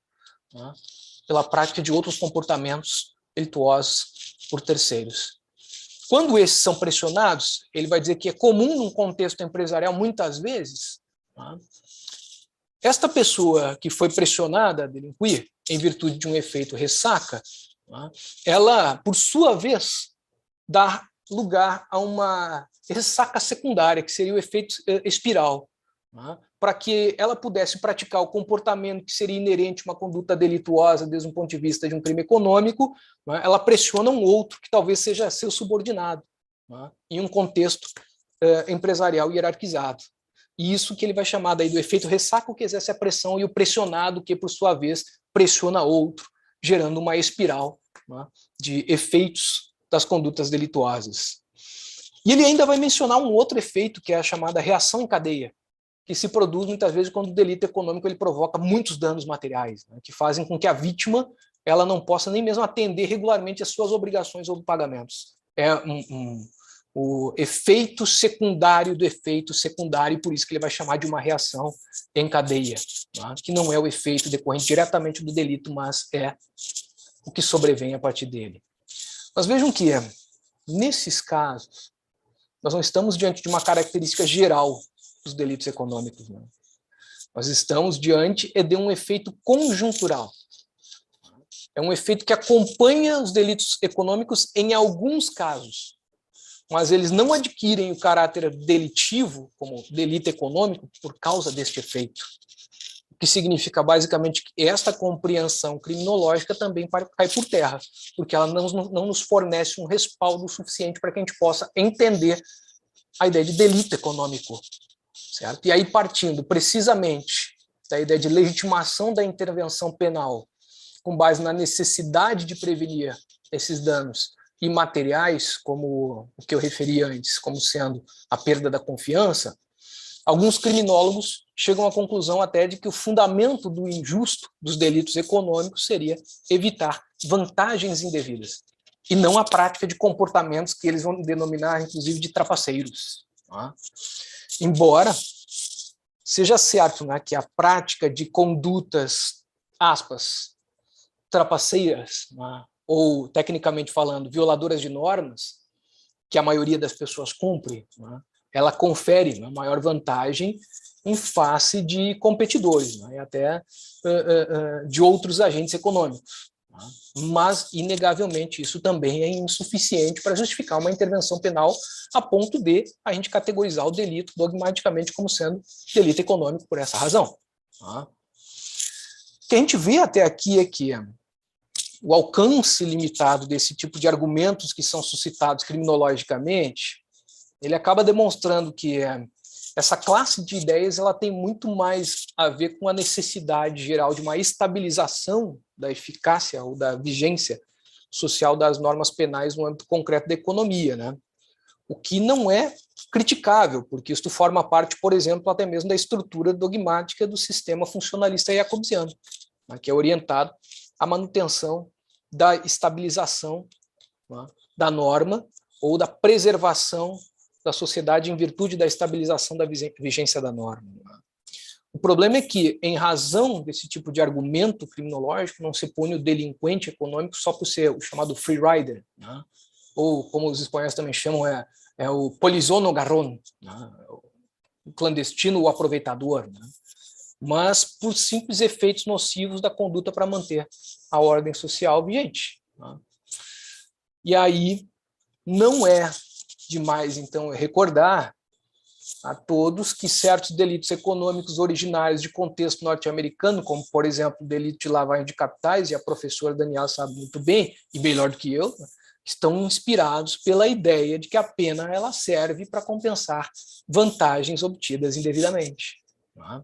pela prática de outros comportamentos delituosos por terceiros. Quando esses são pressionados, ele vai dizer que é comum num contexto empresarial, muitas vezes, tá? Esta pessoa que foi pressionada a delinquir, em virtude de um efeito ressaca, tá? Ela, por sua vez, dá lugar a uma ressaca secundária, que seria o efeito espiral, tá? Para que ela pudesse praticar o comportamento que seria inerente a uma conduta delituosa desde um ponto de vista de um crime econômico, tá? Ela pressiona um outro que talvez seja seu subordinado, tá? Em um contexto empresarial hierarquizado. E isso que ele vai chamar daí do efeito ressaca, que exerce a pressão, e o pressionado, que por sua vez pressiona outro, gerando uma espiral, tá? De efeitos das condutas delituosas. E ele ainda vai mencionar um outro efeito, que é a chamada reação em cadeia, que se produz muitas vezes quando o delito econômico ele provoca muitos danos materiais, né, que fazem com que a vítima ela não possa nem mesmo atender regularmente as suas obrigações ou pagamentos. É o efeito secundário do efeito secundário, e por isso que ele vai chamar de uma reação em cadeia, né, que não é o efeito decorrente diretamente do delito, mas é o que sobrevém a partir dele. Mas vejam que, nesses casos, nós não estamos diante de uma característica geral dos delitos econômicos, não. Nós estamos diante de um efeito conjuntural. É um efeito que acompanha os delitos econômicos em alguns casos, mas eles não adquirem o caráter delitivo, como delito econômico, por causa deste efeito. O que significa, basicamente, que esta compreensão criminológica também cai por terra, porque ela não nos fornece um respaldo suficiente para que a gente possa entender a ideia de delito econômico. Certo? E aí, partindo precisamente da ideia de legitimação da intervenção penal, com base na necessidade de prevenir esses danos imateriais, como o que eu referi antes, como sendo a perda da confiança, alguns criminólogos chegam à conclusão até de que o fundamento do injusto dos delitos econômicos seria evitar vantagens indevidas, e não a prática de comportamentos que eles vão denominar, inclusive, de trapaceiros. Tá? Embora seja certo, né, que a prática de condutas, aspas, trapaceiras, né, ou, tecnicamente falando, violadoras de normas, que a maioria das pessoas cumpre, né, ela confere uma maior vantagem em face de competidores, né, e até de outros agentes econômicos. Mas, inegavelmente, isso também é insuficiente para justificar uma intervenção penal a ponto de a gente categorizar o delito dogmaticamente como sendo delito econômico por essa razão. O que a gente vê até aqui é que o alcance limitado desse tipo de argumentos que são suscitados criminologicamente, ele acaba demonstrando que essa classe de ideias ela tem muito mais a ver com a necessidade geral de uma estabilização da eficácia ou da vigência social das normas penais no âmbito concreto da economia, né? O que não é criticável, porque isto forma parte, por exemplo, até mesmo da estrutura dogmática do sistema funcionalista jacobsiano, né, que é orientado à manutenção da estabilização, né, da norma ou da preservação da sociedade em virtude da estabilização da vigência da norma. O problema é que, em razão desse tipo de argumento criminológico, não se pune o delinquente econômico só por ser o chamado free rider, né? Ou, como os espanhóis também chamam, é o polizono garrón, né? O clandestino, o aproveitador, né? Mas por simples efeitos nocivos da conduta para manter a ordem social vigente, né? E aí não é demais, então, recordar a todos que certos delitos econômicos originários de contexto norte-americano, como, por exemplo, o delito de lavagem de capitais, e a professora Daniela sabe muito bem, e melhor do que eu, estão inspirados pela ideia de que a pena ela serve para compensar vantagens obtidas indevidamente. Tá?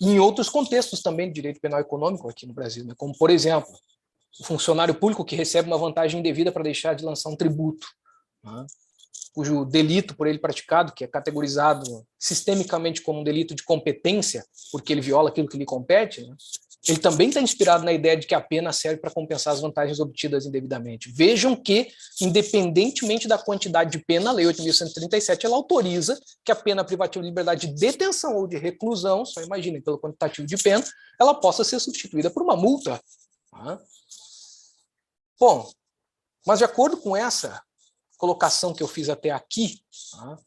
E em outros contextos também de direito penal econômico aqui no Brasil, né? Como, por exemplo, o funcionário público que recebe uma vantagem indevida para deixar de lançar um tributo, né? Cujo delito por ele praticado, que é categorizado sistemicamente como um delito de competência, porque ele viola aquilo que lhe compete, né? Ele também está inspirado na ideia de que a pena serve para compensar as vantagens obtidas indevidamente. Vejam que, independentemente da quantidade de pena, a Lei 8.137 ela autoriza que a pena privativa de liberdade de detenção ou de reclusão, só imaginem pelo quantitativo de pena, ela possa ser substituída por uma multa. Tá? Bom, mas de acordo com essa colocação que eu fiz até aqui, tá?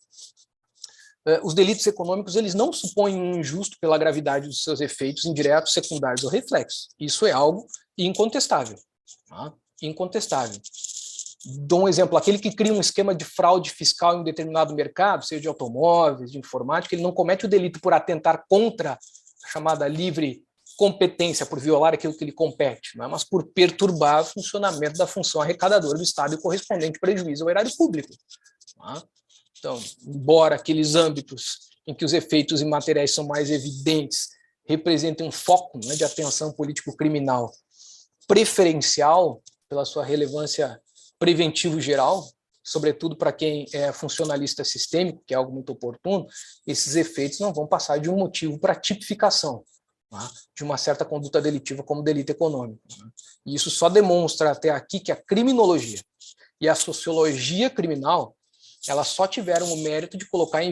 Os delitos econômicos, eles não supõem um injusto pela gravidade dos seus efeitos indiretos, secundários ou reflexos. Isso é algo incontestável. Tá? Incontestável. Dou um exemplo, aquele que cria um esquema de fraude fiscal em um determinado mercado, seja de automóveis, de informática, ele não comete o delito por atentar contra a chamada livre competência, por violar aquilo que lhe compete, não é? Mas por perturbar o funcionamento da função arrecadadora do Estado e o correspondente prejuízo ao erário público. Tá? Então, embora aqueles âmbitos em que os efeitos imateriais são mais evidentes representem um foco, né, de atenção político-criminal preferencial pela sua relevância preventivo geral, sobretudo para quem é funcionalista sistêmico, que é algo muito oportuno, esses efeitos não vão passar de um motivo para tipificação, tá, de uma certa conduta delitiva como delito econômico. Tá? E isso só demonstra até aqui que a criminologia e a sociologia criminal elas só tiveram o mérito de colocar em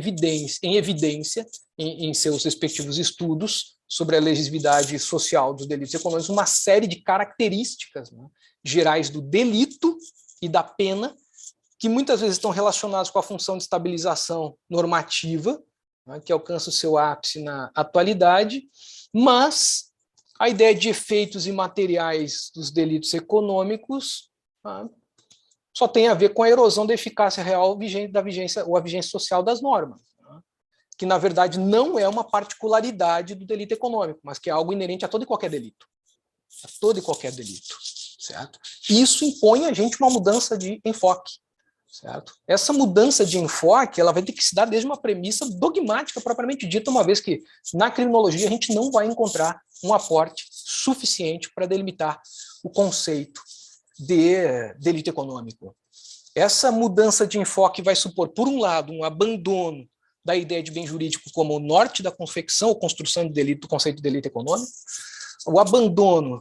evidência em seus respectivos estudos sobre a legitimidade social dos delitos econômicos, uma série de características, né, gerais do delito e da pena, que muitas vezes estão relacionadas com a função de estabilização normativa, né, que alcança o seu ápice na atualidade, mas a ideia de efeitos imateriais dos delitos econômicos, né, só tem a ver com a erosão da eficácia real da vigência, ou a vigência social das normas, né? Que, na verdade, não é uma particularidade do delito econômico, mas que é algo inerente a todo e qualquer delito. A todo e qualquer delito, certo? Isso impõe a gente uma mudança de enfoque, certo? Essa mudança de enfoque ela vai ter que se dar desde uma premissa dogmática propriamente dita, uma vez que, na criminologia, a gente não vai encontrar um aporte suficiente para delimitar o conceito de delito econômico. Essa mudança de enfoque vai supor, por um lado, um abandono da ideia de bem jurídico como o norte da confecção ou construção de delito, do conceito de delito econômico, o abandono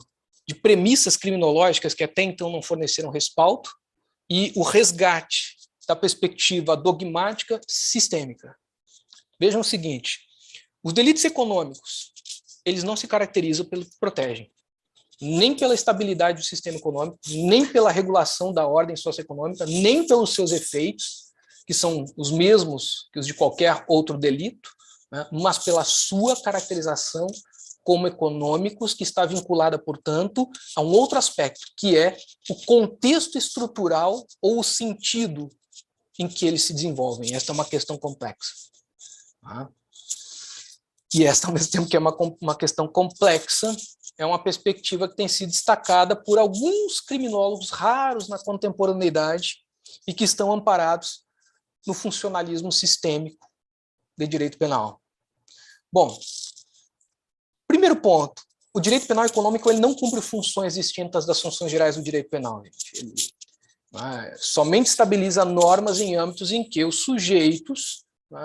de premissas criminológicas que até então não forneceram respaldo e o resgate da perspectiva dogmática sistêmica. Vejam o seguinte, os delitos econômicos, eles não se caracterizam pelo que protegem, nem pela estabilidade do sistema econômico, nem pela regulação da ordem socioeconômica, nem pelos seus efeitos, que são os mesmos que os de qualquer outro delito, né, mas pela sua caracterização como econômicos, que está vinculada, portanto, a um outro aspecto, que é o contexto estrutural ou o sentido em que eles se desenvolvem. Esta é uma questão complexa. Tá? E esta, ao mesmo tempo que é uma questão complexa, é uma perspectiva que tem sido destacada por alguns criminólogos raros na contemporaneidade e que estão amparados no funcionalismo sistêmico de direito penal. Bom, primeiro ponto, o direito penal econômico ele não cumpre funções distintas das funções gerais do direito penal. Ele somente estabiliza normas em âmbitos em que os sujeitos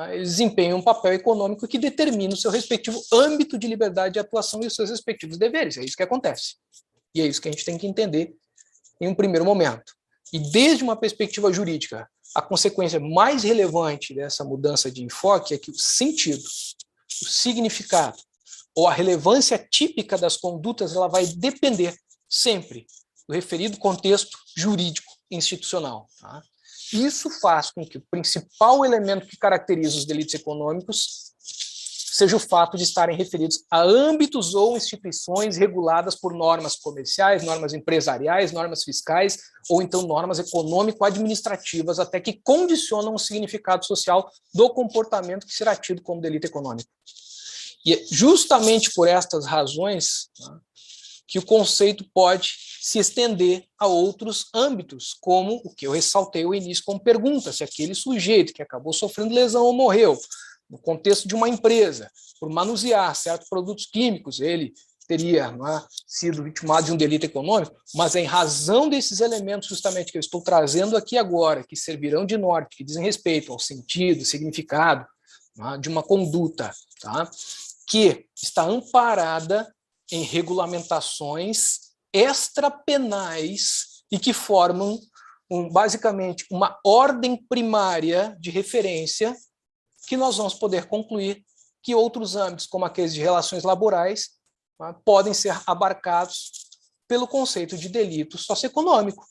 eles desempenham um papel econômico que determina o seu respectivo âmbito de liberdade de atuação e os seus respectivos deveres. É isso que acontece. E é isso que a gente tem que entender em um primeiro momento. E desde uma perspectiva jurídica, a consequência mais relevante dessa mudança de enfoque é que o sentido, o significado ou a relevância típica das condutas ela vai depender sempre do referido contexto jurídico institucional. Tá? Isso faz com que o principal elemento que caracteriza os delitos econômicos seja o fato de estarem referidos a âmbitos ou instituições reguladas por normas comerciais, normas empresariais, normas fiscais, ou então normas econômico-administrativas, até que condicionam o significado social do comportamento que será tido como delito econômico. E é justamente por estas razões que o conceito pode se estender a outros âmbitos, como o que eu ressaltei ao início como pergunta, se aquele sujeito que acabou sofrendo lesão ou morreu, no contexto de uma empresa, por manusear certos produtos químicos, ele teria sido vitimado de um delito econômico, mas em razão desses elementos justamente que eu estou trazendo aqui agora, que servirão de norte, que dizem respeito ao sentido, significado de uma conduta, tá? Que está amparada em regulamentações extrapenais e que formam basicamente uma ordem primária de referência que nós vamos poder concluir que outros âmbitos, como aqueles de relações laborais, podem ser abarcados pelo conceito de delito socioeconômico.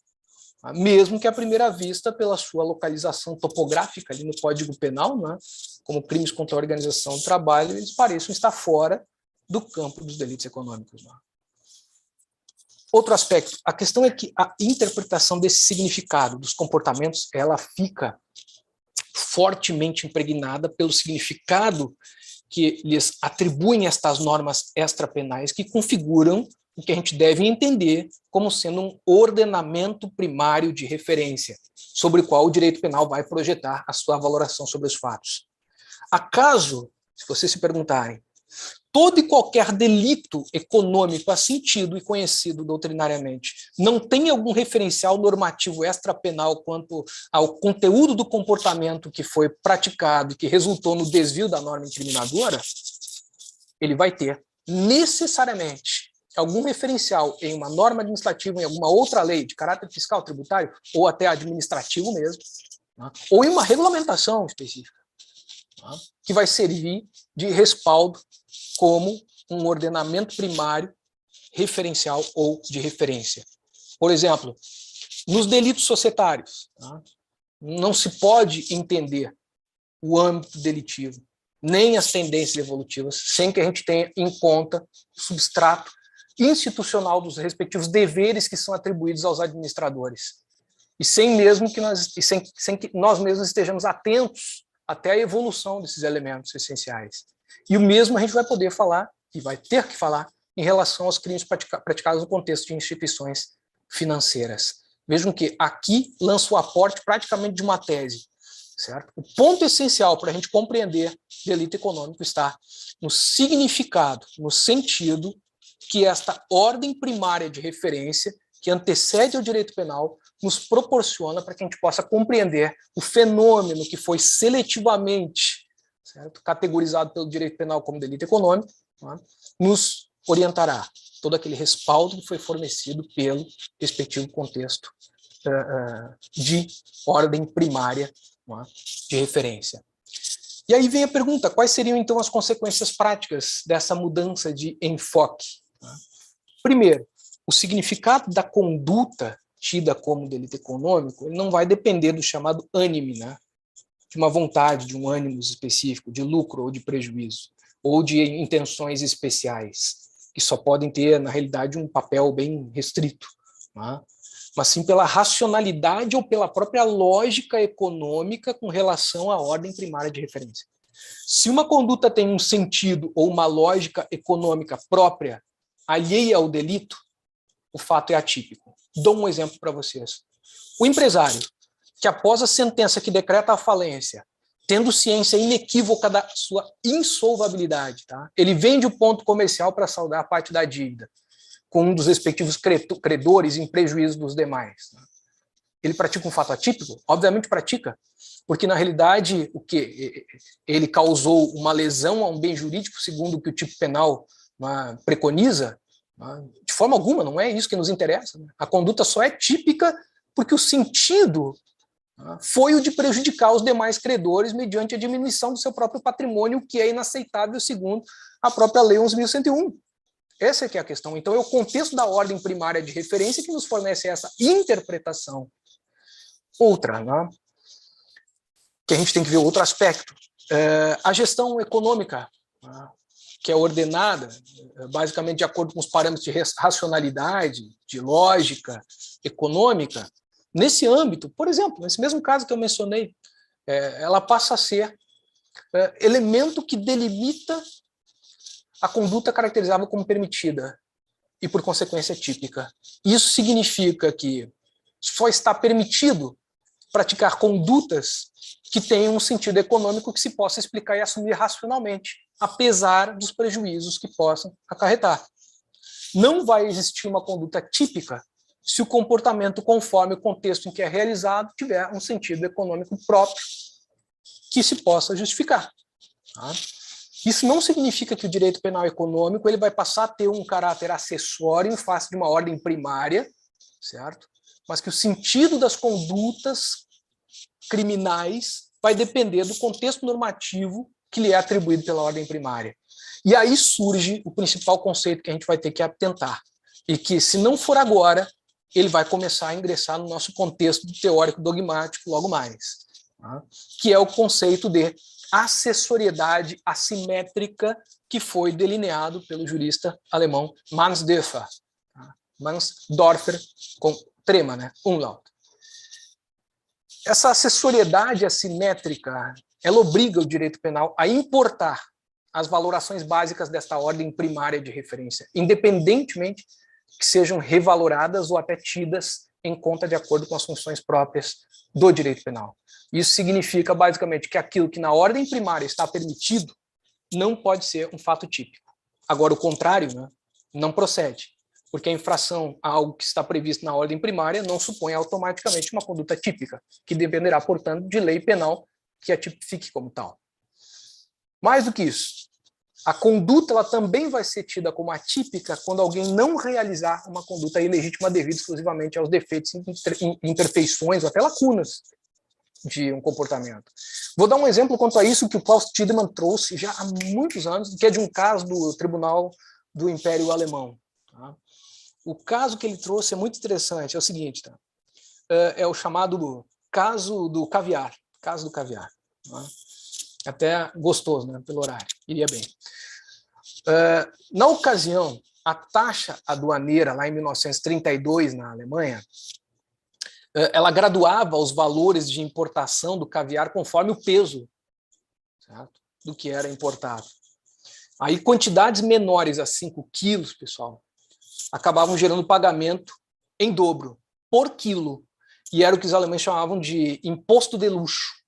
mesmo que à primeira vista, pela sua localização topográfica ali no Código Penal, né, como crimes contra a organização do trabalho, eles pareçam estar fora do campo dos delitos econômicos. Né. Outro aspecto, a questão é que a interpretação desse significado dos comportamentos, ela fica fortemente impregnada pelo significado que lhes atribuem estas normas extrapenais que configuram o que a gente deve entender como sendo um ordenamento primário de referência, sobre o qual o direito penal vai projetar a sua valoração sobre os fatos. Acaso, se vocês se perguntarem, todo e qualquer delito econômico assentido e conhecido doutrinariamente não tem algum referencial normativo extrapenal quanto ao conteúdo do comportamento que foi praticado e que resultou no desvio da norma incriminadora, ele vai ter necessariamente algum referencial em uma norma administrativa, em alguma outra lei de caráter fiscal, tributário, ou até administrativo mesmo, né, ou em uma regulamentação específica, né, que vai servir de respaldo como um ordenamento primário, referencial ou de referência. Por exemplo, nos delitos societários, tá, não se pode entender o âmbito delitivo, nem as tendências evolutivas, sem que a gente tenha em conta o substrato institucional dos respectivos deveres que são atribuídos aos administradores. E sem que nós mesmos estejamos atentos até a evolução desses elementos essenciais. E o mesmo a gente vai poder falar, e vai ter que falar, em relação aos crimes praticados no contexto de instituições financeiras. Vejam que aqui lanço o aporte praticamente de uma tese, certo? O ponto essencial para a gente compreender delito econômico está no significado, no sentido que esta ordem primária de referência, que antecede ao direito penal, nos proporciona para que a gente possa compreender o fenômeno que foi seletivamente, certo, categorizado pelo direito penal como delito econômico, né, nos orientará todo aquele respaldo que foi fornecido pelo respectivo contexto de ordem primária, né, de referência. E aí vem a pergunta, quais seriam então as consequências práticas dessa mudança de enfoque? Primeiro, o significado da conduta tida como delito econômico ele não vai depender do chamado ânime, né? De uma vontade, de um ânimos específico, de lucro ou de prejuízo, ou de intenções especiais, que só podem ter, na realidade, um papel bem restrito, né? Mas sim pela racionalidade ou pela própria lógica econômica com relação à ordem primária de referência. Se uma conduta tem um sentido ou uma lógica econômica própria, alheia ao delito, o fato é atípico. Dou um exemplo para vocês. O empresário, que após a sentença que decreta a falência, tendo ciência inequívoca da sua insolvabilidade, tá? Ele vende o ponto comercial para saldar a parte da dívida, com um dos respectivos credores em prejuízo dos demais. Tá? Ele pratica um fato atípico? Obviamente pratica, porque na realidade o que ele causou uma lesão a um bem jurídico, segundo o que o tipo penal preconiza, de forma alguma, não é isso que nos interessa. A conduta só é típica porque o sentido foi o de prejudicar os demais credores mediante a diminuição do seu próprio patrimônio, o que é inaceitável segundo a própria Lei 11.101. Essa é que é a questão. Então é o contexto da ordem primária de referência que nos fornece essa interpretação. Outra, né, que a gente tem que ver outro aspecto, a gestão econômica, que é ordenada basicamente de acordo com os parâmetros de racionalidade, de lógica econômica. Nesse âmbito, por exemplo, nesse mesmo caso que eu mencionei, ela passa a ser elemento que delimita a conduta caracterizável como permitida e, por consequência, típica. Isso significa que só está permitido praticar condutas que tenham um sentido econômico que se possa explicar e assumir racionalmente, apesar dos prejuízos que possam acarretar. Não vai existir uma conduta típica se o comportamento, conforme o contexto em que é realizado, tiver um sentido econômico próprio que se possa justificar. Tá? Isso não significa que o direito penal econômico ele vai passar a ter um caráter acessório em face de uma ordem primária, certo? Mas que o sentido das condutas criminais vai depender do contexto normativo que lhe é atribuído pela ordem primária. E aí surge o principal conceito que a gente vai ter que atentar, e que, se não for agora, ele vai começar a ingressar no nosso contexto teórico dogmático logo mais, tá? Que é o conceito de acessoriedade assimétrica que foi delineado pelo jurista alemão Mansdorfer. Tá? Mansdorfer com trema, né? Umlaut. Essa acessoriedade assimétrica, ela obriga o direito penal a importar as valorações básicas desta ordem primária de referência, independentemente que sejam revaloradas ou até tidas em conta de acordo com as funções próprias do direito penal. Isso significa, basicamente, que aquilo que na ordem primária está permitido não pode ser um fato típico. Agora, o contrário, né, não procede, porque a infração a algo que está previsto na ordem primária não supõe automaticamente uma conduta típica, que dependerá, portanto, de lei penal que a tipifique como tal. Mais do que isso, a conduta ela também vai ser tida como atípica quando alguém não realizar uma conduta ilegítima devido exclusivamente aos defeitos, imperfeições ou até lacunas de um comportamento. Vou dar um exemplo quanto a isso que o Klaus Tiedemann trouxe já há muitos anos, que é de um caso do Tribunal do Império Alemão. Tá? O caso que ele trouxe é muito interessante, é o seguinte, tá? É o chamado caso do caviar. Caso do caviar. Tá? Até gostoso, né? Pelo horário, iria bem. Na ocasião, a taxa aduaneira, lá em 1932, na Alemanha, ela graduava os valores de importação do caviar conforme o peso, certo? Do que era importado. Aí, quantidades menores a 5 quilos, pessoal, acabavam gerando pagamento em dobro, por quilo. E era o que os alemães chamavam de imposto de luxo.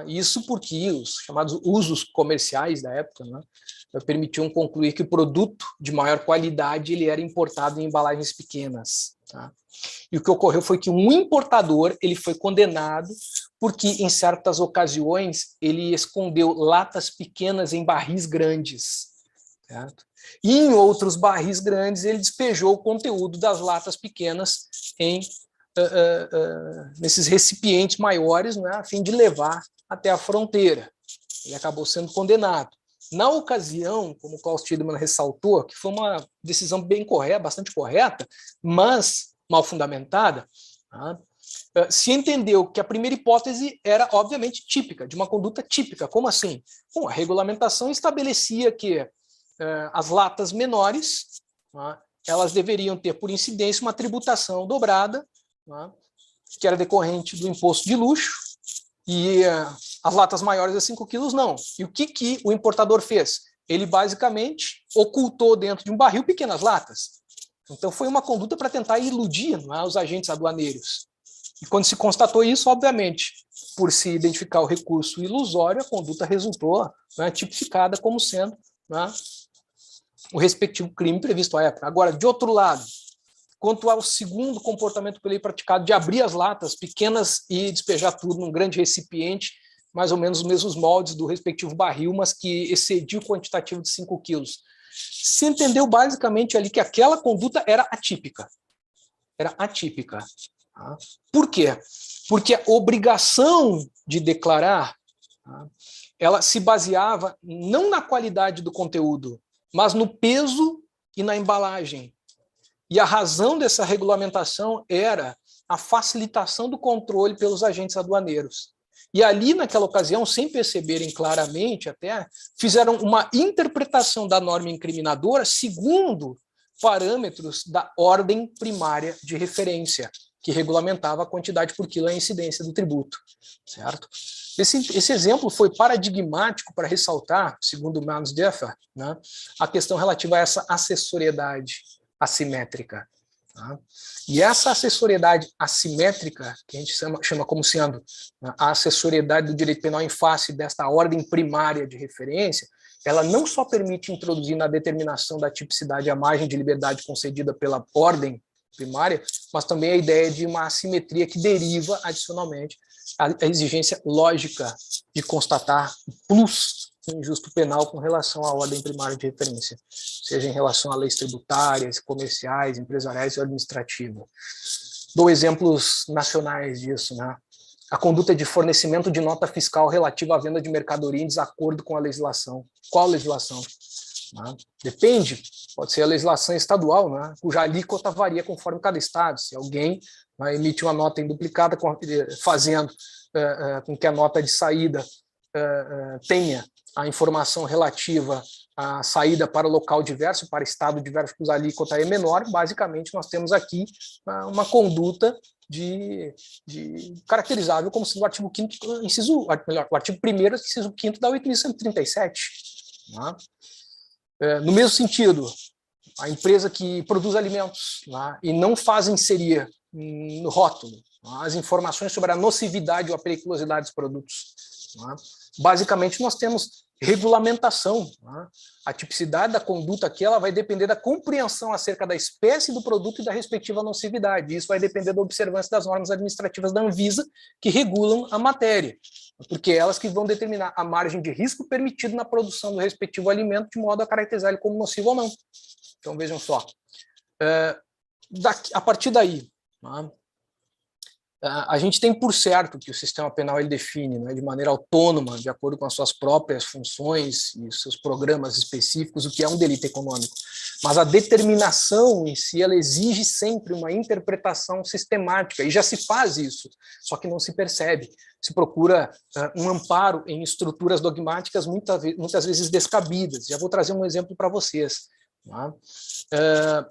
Isso porque os chamados usos comerciais da época, né, permitiam concluir que o produto de maior qualidade ele era importado em embalagens pequenas. Tá? E o que ocorreu foi que um importador ele foi condenado porque, em certas ocasiões, ele escondeu latas pequenas em barris grandes. Certo? E em outros barris grandes, ele despejou o conteúdo das latas pequenas nesses recipientes maiores, né, a fim de levar até a fronteira. Ele acabou sendo condenado. Na ocasião, como o Klaus Tiedemann ressaltou, que foi uma decisão bem correta, bastante correta, mas mal fundamentada, tá? Se entendeu que a primeira hipótese era, obviamente, típica, de uma conduta típica. Como assim? Bom, a regulamentação estabelecia que as latas menores, tá, elas deveriam ter, por incidência, uma tributação dobrada, tá, que era decorrente do imposto de luxo, e as latas maiores a 5 quilos não. E o que o importador fez? Ele basicamente ocultou dentro de um barril pequenas latas. Então foi uma conduta para tentar iludir, não é, os agentes aduaneiros. E quando se constatou isso, obviamente, por se identificar o recurso ilusório, a conduta resultou, né, tipificada como sendo, né, o respectivo crime previsto à época. Agora, de outro lado, quanto ao segundo comportamento pela lei praticado de abrir as latas pequenas e despejar tudo num grande recipiente, mais ou menos os mesmos moldes do respectivo barril, mas que excedia o quantitativo de 5 quilos. Se entendeu basicamente ali que aquela conduta era atípica. Era atípica. Tá? Por quê? Porque a obrigação de declarar, tá, ela se baseava não na qualidade do conteúdo, mas no peso e na embalagem. E a razão dessa regulamentação era a facilitação do controle pelos agentes aduaneiros. E ali, naquela ocasião, sem perceberem claramente, até fizeram uma interpretação da norma incriminadora segundo parâmetros da ordem primária de referência, que regulamentava a quantidade por quilo e a incidência do tributo. Certo? Esse exemplo foi paradigmático para ressaltar, segundo Mansdorfer, né, a questão relativa a essa acessoriedade assimétrica. Tá? E essa acessoriedade assimétrica, que a gente chama como sendo, né, a acessoriedade do direito penal em face desta ordem primária de referência, ela não só permite introduzir na determinação da tipicidade a margem de liberdade concedida pela ordem primária, mas também a ideia de uma assimetria que deriva, adicionalmente, a exigência lógica de constatar o plus injusto penal com relação à ordem primária de referência, seja em relação a leis tributárias, comerciais, empresariais e administrativas. Dou exemplos nacionais disso, né? A conduta de fornecimento de nota fiscal relativa à venda de mercadoria em desacordo com a legislação. Qual legislação? Depende pode ser a legislação estadual, né, cuja alíquota varia conforme cada estado. Se alguém emite uma nota em duplicata, fazendo com que a nota de saída tenha a informação relativa à saída para local diverso, para estado diverso, cuja alíquota é menor, basicamente nós temos aqui uma conduta caracterizável como sendo o artigo 5º, o artigo 1º, inciso 5º da 8.137. Né? No mesmo sentido, a empresa que produz alimentos, né, e não faz inserir no rótulo as informações sobre a nocividade ou a periculosidade dos produtos. Né? Basicamente, nós temos regulamentação. Né? A tipicidade da conduta aqui ela vai depender da compreensão acerca da espécie do produto e da respectiva nocividade. Isso vai depender da observância das normas administrativas da Anvisa, que regulam a matéria, porque é elas que vão determinar a margem de risco permitida na produção do respectivo alimento, de modo a caracterizar ele como nocivo ou não. Então, vejam só. A partir daí, né, a gente tem por certo que o sistema penal ele define, né, de maneira autônoma, de acordo com as suas próprias funções e seus programas específicos, o que é um delito econômico. Mas a determinação em si, ela exige sempre uma interpretação sistemática, e já se faz isso, só que não se percebe. Se procura um amparo em estruturas dogmáticas muitas vezes descabidas. Já vou trazer um exemplo para vocês.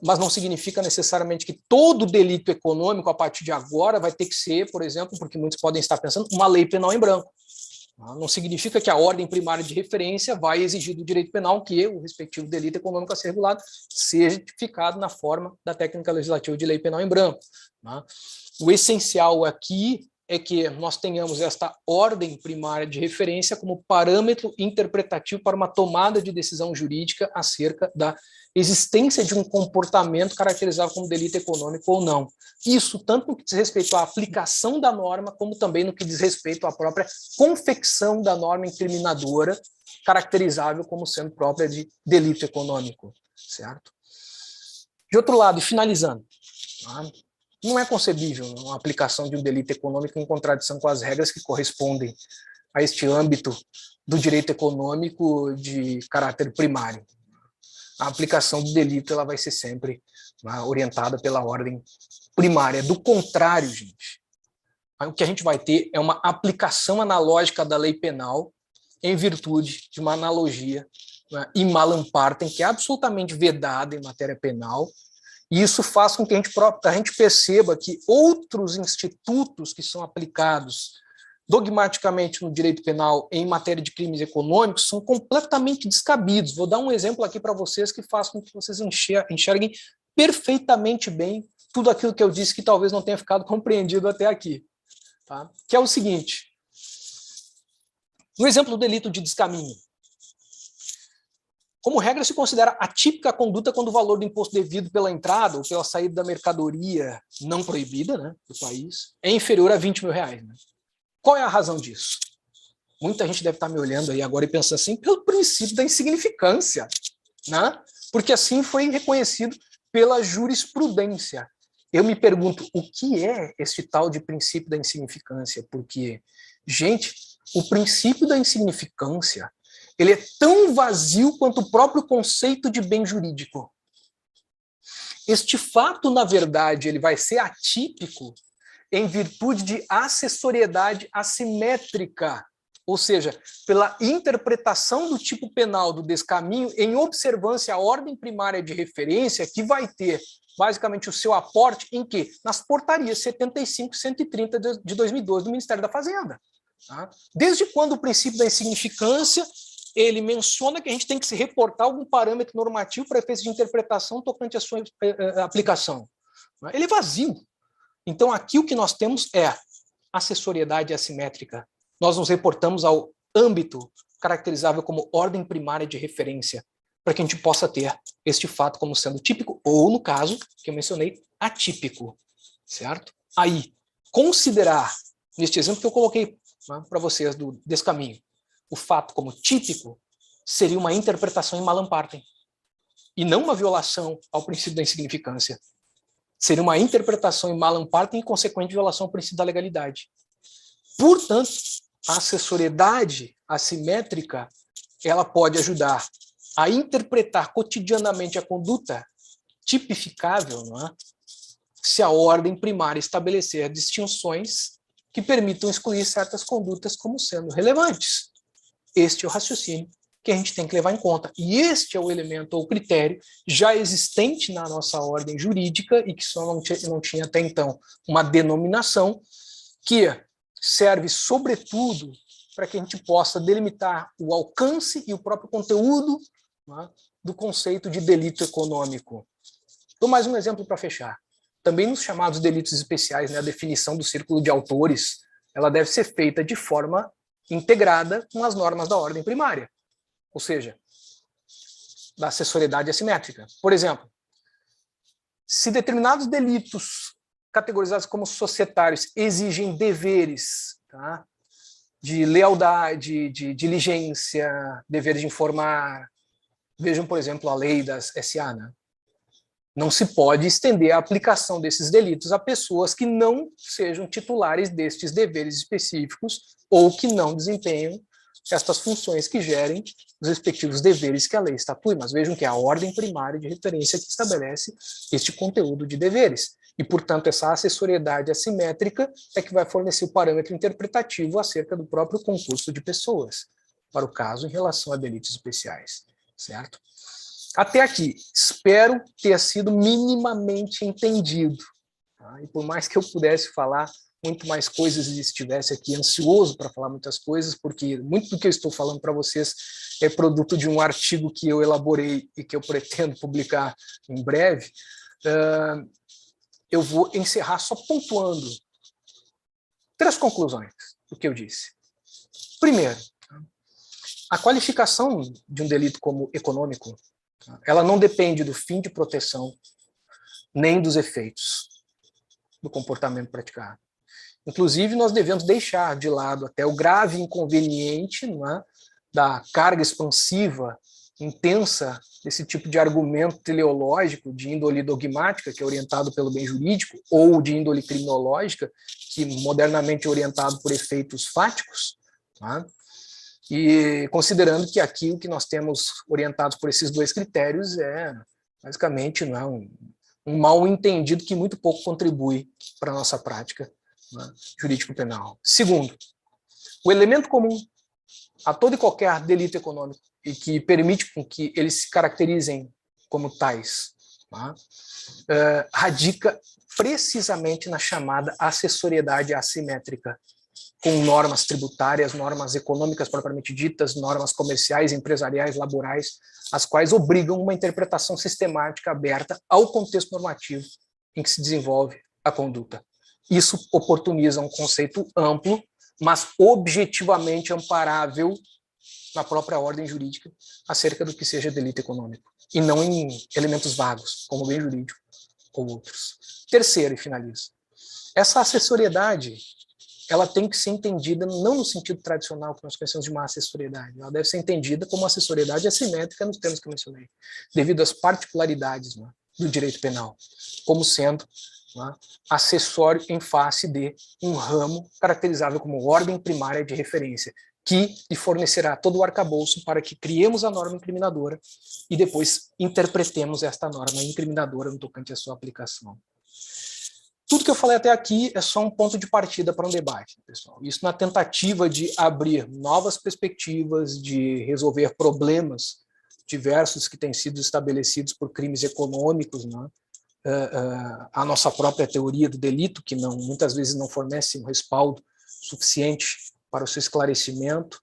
Mas não significa necessariamente que todo delito econômico, a partir de agora, vai ter que ser, por exemplo, porque muitos podem estar pensando, uma lei penal em branco. Não significa que a ordem primária de referência vai exigir do direito penal que o respectivo delito econômico a ser regulado seja tipificado na forma da técnica legislativa de lei penal em branco. O essencial aqui é que nós tenhamos esta ordem primária de referência como parâmetro interpretativo para uma tomada de decisão jurídica acerca da existência de um comportamento caracterizado como delito econômico ou não. Isso tanto no que diz respeito à aplicação da norma, como também no que diz respeito à própria confecção da norma incriminadora, caracterizável como sendo própria de delito econômico, certo? De outro lado, e finalizando, não é concebível uma aplicação de um delito econômico em contradição com as regras que correspondem a este âmbito do direito econômico de caráter primário. A aplicação do delito ela vai ser sempre orientada pela ordem primária. Do contrário, gente, o que a gente vai ter é uma aplicação analógica da lei penal em virtude de uma analogia in malam partem, que é absolutamente vedada em matéria penal. E isso faz com que a gente perceba que outros institutos que são aplicados dogmaticamente no direito penal em matéria de crimes econômicos são completamente descabidos. Vou dar um exemplo aqui para vocês que faz com que vocês enxerguem perfeitamente bem tudo aquilo que eu disse que talvez não tenha ficado compreendido até aqui. Tá? Que é o seguinte. No exemplo do delito de descaminho, como regra, se considera atípica a conduta quando o valor do imposto devido pela entrada ou pela saída da mercadoria não proibida, né, do país é inferior a R$20 mil. Né? Qual é a razão disso? Muita gente deve estar me olhando aí agora e pensando assim, pelo princípio da insignificância, né? Porque assim foi reconhecido pela jurisprudência. Eu me pergunto, o que é esse tal de princípio da insignificância? Porque, gente, o princípio da insignificância ele é tão vazio quanto o próprio conceito de bem jurídico. Este fato, na verdade, ele vai ser atípico em virtude de acessoriedade assimétrica, ou seja, pela interpretação do tipo penal do descaminho em observância à ordem primária de referência, que vai ter, basicamente, o seu aporte em quê? Nas portarias 75 e 130 de 2012 do Ministério da Fazenda. Tá? Desde quando o princípio da insignificância ele menciona que a gente tem que se reportar algum parâmetro normativo para efeitos de interpretação tocante à sua aplicação. Ele é vazio. Então, aqui o que nós temos é acessoriedade assimétrica. Nós nos reportamos ao âmbito caracterizável como ordem primária de referência, para que a gente possa ter este fato como sendo típico, ou, no caso, que eu mencionei, atípico. Certo? Aí, considerar, neste exemplo que eu coloquei para vocês do descaminho, o fato como típico seria uma interpretação em malam partem, e não uma violação ao princípio da insignificância. Seria uma interpretação em malam partem e consequente violação ao princípio da legalidade. Portanto, a acessoriedade assimétrica ela pode ajudar a interpretar cotidianamente a conduta tipificável, não é? Se a ordem primária estabelecer distinções que permitam excluir certas condutas como sendo relevantes. Este é o raciocínio que a gente tem que levar em conta. E este é o elemento ou critério já existente na nossa ordem jurídica e que só não tinha até então uma denominação, que serve, sobretudo, para que a gente possa delimitar o alcance e o próprio conteúdo, né, do conceito de delito econômico. Dou mais um exemplo para fechar. Também nos chamados delitos especiais, né, a definição do círculo de autores, ela deve ser feita de forma integrada com as normas da ordem primária, ou seja, da acessoriedade assimétrica. Por exemplo, se determinados delitos categorizados como societários exigem deveres, tá, de lealdade, de diligência, dever de informar, vejam, por exemplo, a lei das SA, né? Não se pode estender a aplicação desses delitos a pessoas que não sejam titulares destes deveres específicos ou que não desempenham estas funções que gerem os respectivos deveres que a lei estatui. Mas vejam que é a ordem primária de referência que estabelece este conteúdo de deveres. E, portanto, essa acessoriedade assimétrica é que vai fornecer o parâmetro interpretativo acerca do próprio concurso de pessoas, para o caso em relação a delitos especiais, certo? Até aqui, espero ter sido minimamente entendido. Tá? E por mais que eu pudesse falar muito mais coisas e estivesse aqui ansioso para falar muitas coisas, porque muito do que eu estou falando para vocês é produto de um artigo que eu elaborei e que eu pretendo publicar em breve, eu vou encerrar só pontuando 3 conclusões do que eu disse. Primeiro, a qualificação de um delito como econômico, ela não depende do fim de proteção, nem dos efeitos do comportamento praticado. Inclusive, nós devemos deixar de lado até o grave inconveniente, não é, da carga expansiva, intensa, desse tipo de argumento teleológico de índole dogmática, que é orientado pelo bem jurídico, ou de índole criminológica, que modernamente é orientado por efeitos fáticos, tá? E considerando que aqui o que nós temos orientados por esses 2 critérios é, basicamente, não é, um mal entendido que muito pouco contribui para a nossa prática, né, jurídico-penal. Segundo, o elemento comum a todo e qualquer delito econômico e que permite com que eles se caracterizem como tais, tá, radica precisamente na chamada acessoriedade assimétrica, com normas tributárias, normas econômicas propriamente ditas, normas comerciais, empresariais, laborais, as quais obrigam uma interpretação sistemática aberta ao contexto normativo em que se desenvolve a conduta. Isso oportuniza um conceito amplo, mas objetivamente amparável na própria ordem jurídica acerca do que seja delito econômico, e não em elementos vagos, como bem jurídico ou outros. Terceiro, e finalizo, essa acessoriedade ela tem que ser entendida não no sentido tradicional que nós conhecemos de uma acessoriedade, ela deve ser entendida como uma acessoriedade assimétrica nos termos que eu mencionei, devido às particularidades, né, do direito penal, como sendo, né, acessório em face de um ramo caracterizável como ordem primária de referência, que lhe fornecerá todo o arcabouço para que criemos a norma incriminadora e depois interpretemos esta norma incriminadora no tocante à sua aplicação. Tudo que eu falei até aqui é só um ponto de partida para um debate, pessoal. Isso na tentativa de abrir novas perspectivas, de resolver problemas diversos que têm sido estabelecidos por crimes econômicos, né? A nossa própria teoria do delito, que não, muitas vezes não fornece um respaldo suficiente para o seu esclarecimento,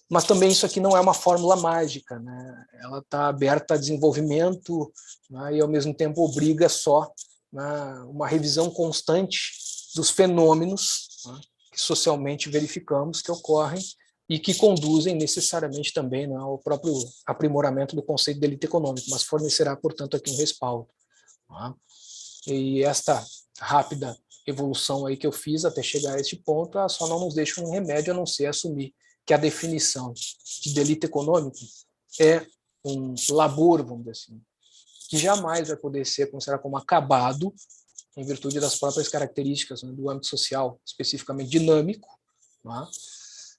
mas também isso aqui não é uma fórmula mágica, né? Ela está aberta a desenvolvimento, né? E ao mesmo tempo obriga só, né, uma revisão constante dos fenômenos, né, que socialmente verificamos que ocorrem e que conduzem necessariamente também, né, ao próprio aprimoramento do conceito de delito econômico, mas fornecerá, portanto, aqui um respaldo. Né? E esta rápida evolução aí que eu fiz até chegar a este ponto, ela só não nos deixa um remédio a não ser assumir que a definição de delito econômico é um labor, vamos dizer assim, que jamais vai poder ser considerado como acabado em virtude das próprias características, né, do âmbito social, especificamente dinâmico, né,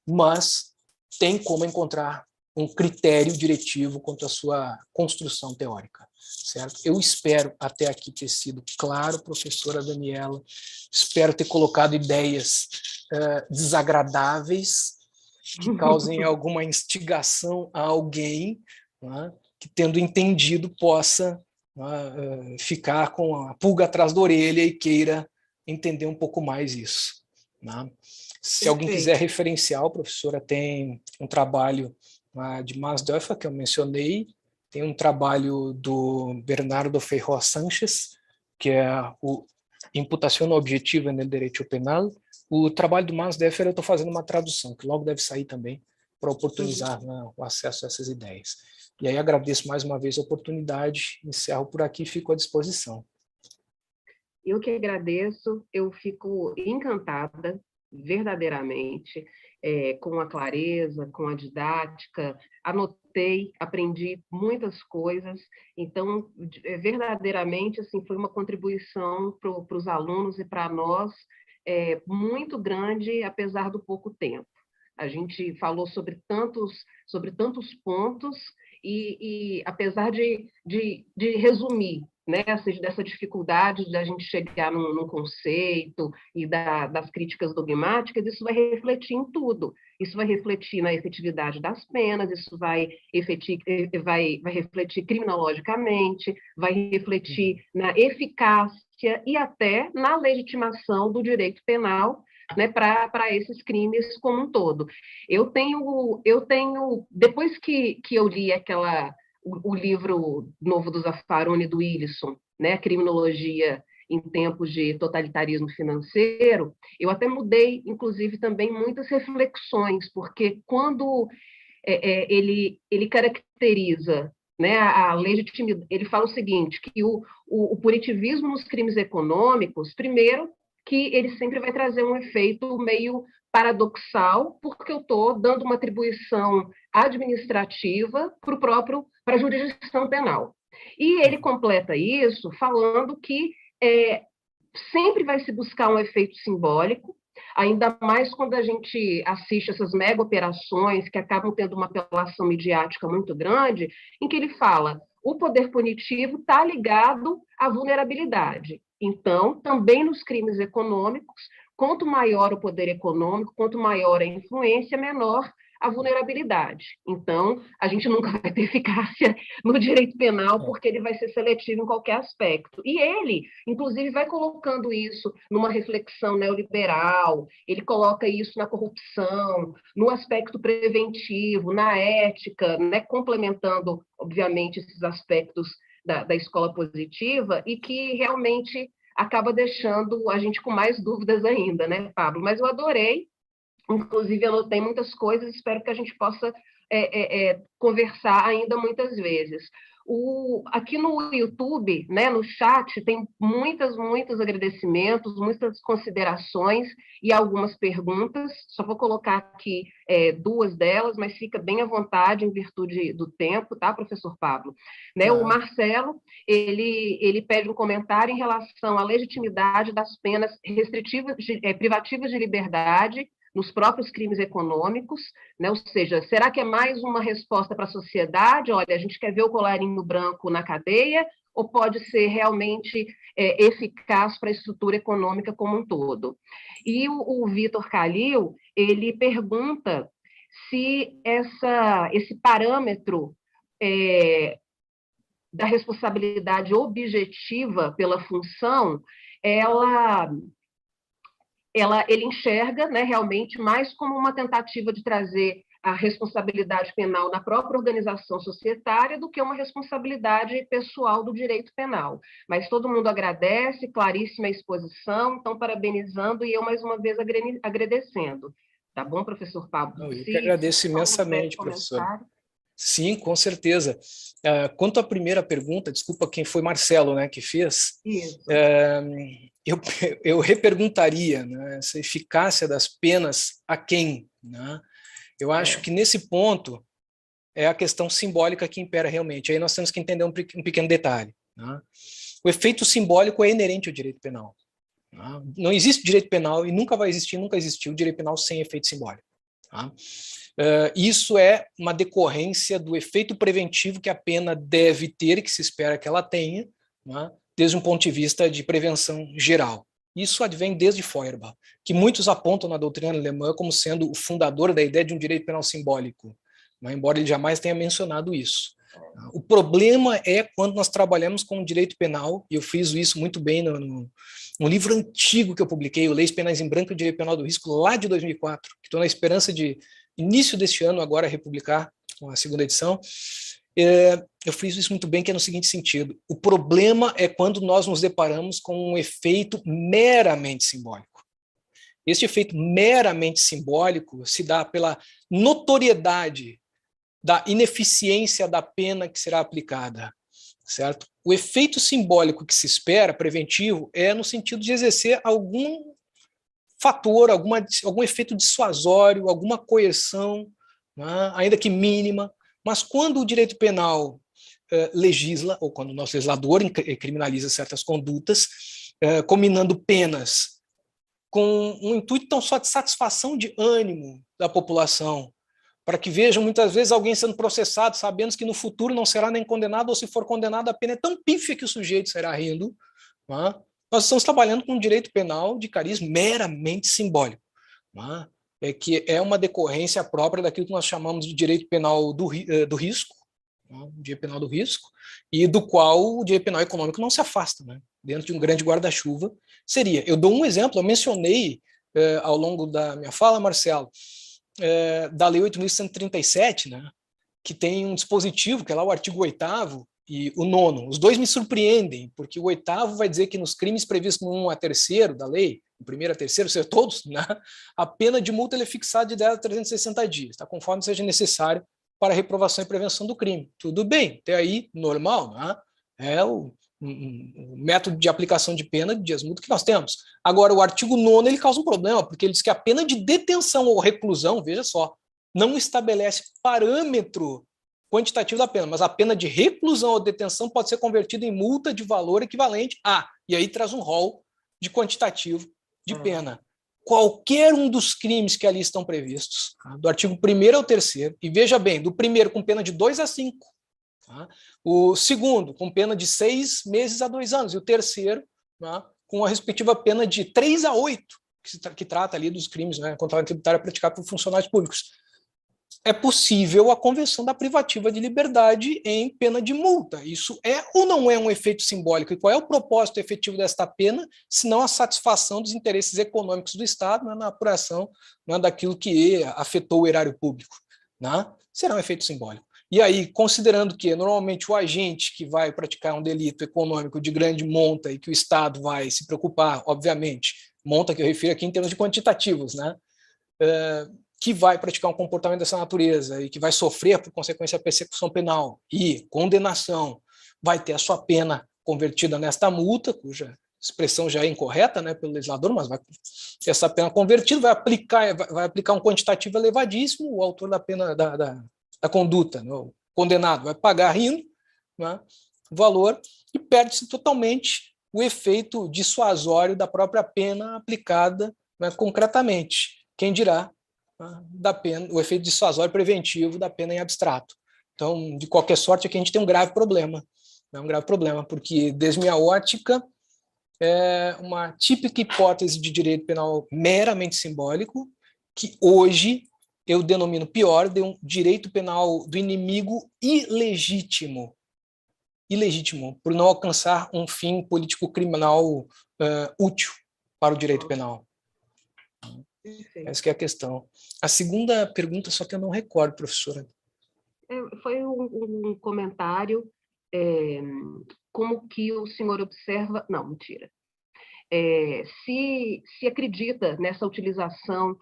mas tem como encontrar um critério diretivo quanto à sua construção teórica, certo? Eu espero até aqui ter sido claro, professora Daniela, espero ter colocado ideias desagradáveis, que causem alguma instigação a alguém, né, que, tendo entendido, possa ficar com a pulga atrás da orelha e queira entender um pouco mais isso, né? Se alguém quiser referenciar, a professora tem um trabalho de Masdorfer, que eu mencionei, tem um trabalho do Bernardo Feijó Sánchez, que é o Imputação Objetiva no Direito Penal. O trabalho do Masdorfer eu estou fazendo uma tradução, que logo deve sair também, para oportunizar, né, o acesso a essas ideias. E aí agradeço mais uma vez a oportunidade, encerro por aqui e fico à disposição. Eu que agradeço, eu fico encantada, verdadeiramente, com a clareza, com a didática, anotei, aprendi muitas coisas, então, verdadeiramente, assim, foi uma contribuição para os alunos e para nós muito grande, apesar do pouco tempo. A gente falou sobre tantos pontos e apesar de resumir, né, dessa dificuldade da gente chegar num conceito e das críticas dogmáticas, isso vai refletir em tudo. Isso vai refletir na efetividade das penas, isso vai refletir criminologicamente, vai refletir na eficácia e até na legitimação do direito penal, né, para esses crimes como um todo. Eu tenho depois que eu li o livro novo do Zaffaroni e do Wilson, né, Criminologia em Tempos de Totalitarismo Financeiro, eu até mudei, inclusive, também muitas reflexões, porque quando ele caracteriza, né, a legitimidade, ele fala o seguinte, que o punitivismo nos crimes econômicos, primeiro, que ele sempre vai trazer um efeito meio paradoxal, porque eu estou dando uma atribuição administrativa para a jurisdição penal. E ele completa isso falando que sempre vai se buscar um efeito simbólico, ainda mais quando a gente assiste essas mega operações que acabam tendo uma apelação midiática muito grande, em que ele fala o poder punitivo está ligado à vulnerabilidade. Então, também nos crimes econômicos, quanto maior o poder econômico, quanto maior a influência, menor a vulnerabilidade. Então, a gente nunca vai ter eficácia no direito penal, porque ele vai ser seletivo em qualquer aspecto. E ele, inclusive, vai colocando isso numa reflexão neoliberal, ele coloca isso na corrupção, no aspecto preventivo, na ética, né, complementando, obviamente, esses aspectos da escola positiva, e que realmente acaba deixando a gente com mais dúvidas ainda, né, Pablo? Mas eu adorei. Inclusive, anotei muitas coisas, espero que a gente possa conversar ainda muitas vezes. Aqui no YouTube, né, no chat, tem muitos agradecimentos, muitas considerações e algumas perguntas. Só vou colocar aqui duas delas, mas fica bem à vontade em virtude do tempo, tá, professor Pablo? Né, o Marcelo, ele pede um comentário em relação à legitimidade das penas restritivas, privativas de liberdade nos próprios crimes econômicos, né? Ou seja, será que é mais uma resposta para a sociedade? Olha, a gente quer ver o colarinho branco na cadeia, ou pode ser realmente eficaz para a estrutura econômica como um todo? E o Vitor Calil, ele pergunta se esse parâmetro da responsabilidade objetiva pela função, ele enxerga, né, realmente mais como uma tentativa de trazer a responsabilidade penal na própria organização societária do que uma responsabilidade pessoal do direito penal. Mas todo mundo agradece, claríssima exposição, então parabenizando e eu mais uma vez agradecendo. Tá bom, professor Pablo? Eu que agradeço imensamente, professor. Sim, com certeza. Quanto à primeira pergunta, desculpa, quem foi Marcelo, né, que fez? Isso. Eu reperguntaria, né, essa eficácia das penas a quem? Né? Eu acho que nesse ponto é a questão simbólica que impera realmente. Aí nós temos que entender um pequeno detalhe. Né? O efeito simbólico é inerente ao direito penal. Né? Não existe direito penal e nunca vai existir, nunca existiu direito penal sem efeito simbólico. Tá? Isso é uma decorrência do efeito preventivo que a pena deve ter e que se espera que ela tenha, né, desde um ponto de vista de prevenção geral. Isso advém desde Feuerbach, que muitos apontam na doutrina alemã como sendo o fundador da ideia de um direito penal simbólico, né, embora ele jamais tenha mencionado isso. O problema é quando nós trabalhamos com o direito penal, e eu fiz isso muito bem no livro antigo que eu publiquei, o Leis Penais em Branco e o Direito Penal do Risco, lá de 2004, que estou na esperança de, início deste ano, agora republicar com a segunda edição. Eu fiz isso muito bem, que é no seguinte sentido: o problema é quando nós nos deparamos com um efeito meramente simbólico. Este efeito meramente simbólico se dá pela notoriedade da ineficiência da pena que será aplicada, certo? O efeito simbólico que se espera, preventivo, é no sentido de exercer algum fator, algum efeito dissuasório, alguma coerção, né, ainda que mínima, mas quando o direito penal legisla, ou quando o nosso legislador criminaliza certas condutas, combinando penas com um intuito tão só de satisfação de ânimo da população, para que vejam muitas vezes alguém sendo processado, sabendo que no futuro não será nem condenado, ou se for condenado, a pena é tão pífia que o sujeito será rindo. Né? Nós estamos trabalhando com um direito penal de cariz meramente simbólico, né? Que é uma decorrência própria daquilo que nós chamamos de direito penal do risco, né? O direito penal do risco, e do qual o direito penal econômico não se afasta, né? Dentro de um grande guarda-chuva seria. Eu dou um exemplo, eu mencionei ao longo da minha fala, Marcelo, da Lei 8.137, né, que tem um dispositivo, que é lá o artigo 8º e o 9º. Os dois me surpreendem, porque o 8º vai dizer que nos crimes previstos no 1 a 3º da lei, do 1º a 3º, ou seja, todos, né, a pena de multa é fixada de 10 a 360 dias, tá, conforme seja necessário para a reprovação e prevenção do crime. Tudo bem, até aí, normal, né? É o método de aplicação de pena de dias multa que nós temos. Agora, o artigo 9º ele causa um problema, porque ele diz que a pena de detenção ou reclusão, veja só, não estabelece parâmetro quantitativo da pena, mas a pena de reclusão ou detenção pode ser convertida em multa de valor equivalente a, e aí traz um rol de quantitativo de pena. Qualquer um dos crimes que ali estão previstos, tá, do artigo 1º ao 3º, e veja bem, do 1º com pena de 2 a 5, tá, o 2º com pena de 6 meses a 2 anos, e o 3º, tá, com a respectiva pena de 3 a 8, que trata ali dos crimes, né, contra a tributária praticada por funcionários públicos. É possível a conversão da privativa de liberdade em pena de multa. Isso é ou não é um efeito simbólico? E qual é o propósito efetivo desta pena, senão a satisfação dos interesses econômicos do Estado, né, na apuração, né, daquilo que afetou o erário público, né? Será um efeito simbólico. E aí, considerando que normalmente o agente que vai praticar um delito econômico de grande monta e que o Estado vai se preocupar, obviamente, monta que eu refiro aqui em termos de quantitativos, né? Que vai praticar um comportamento dessa natureza e que vai sofrer, por consequência, a persecução penal e condenação, vai ter a sua pena convertida nesta multa, cuja expressão já é incorreta, né, pelo legislador, mas vai ter essa pena convertida, vai aplicar um quantitativo elevadíssimo, o autor da pena da conduta, né, o condenado, vai pagar rindo, né, o valor, e perde-se totalmente o efeito dissuasório da própria pena aplicada, né, concretamente. Quem dirá da pena, o efeito dissuasório preventivo da pena em abstrato. Então, de qualquer sorte, aqui a gente tem um grave problema, porque, desde minha ótica, é uma típica hipótese de direito penal meramente simbólico, que hoje eu denomino pior de um direito penal do inimigo ilegítimo, por não alcançar um fim político-criminal útil para o direito penal. Essa que é a questão. A segunda pergunta, só que eu não recordo, professora. Foi um comentário, como que o senhor observa... Não, mentira. Se acredita nessa utilização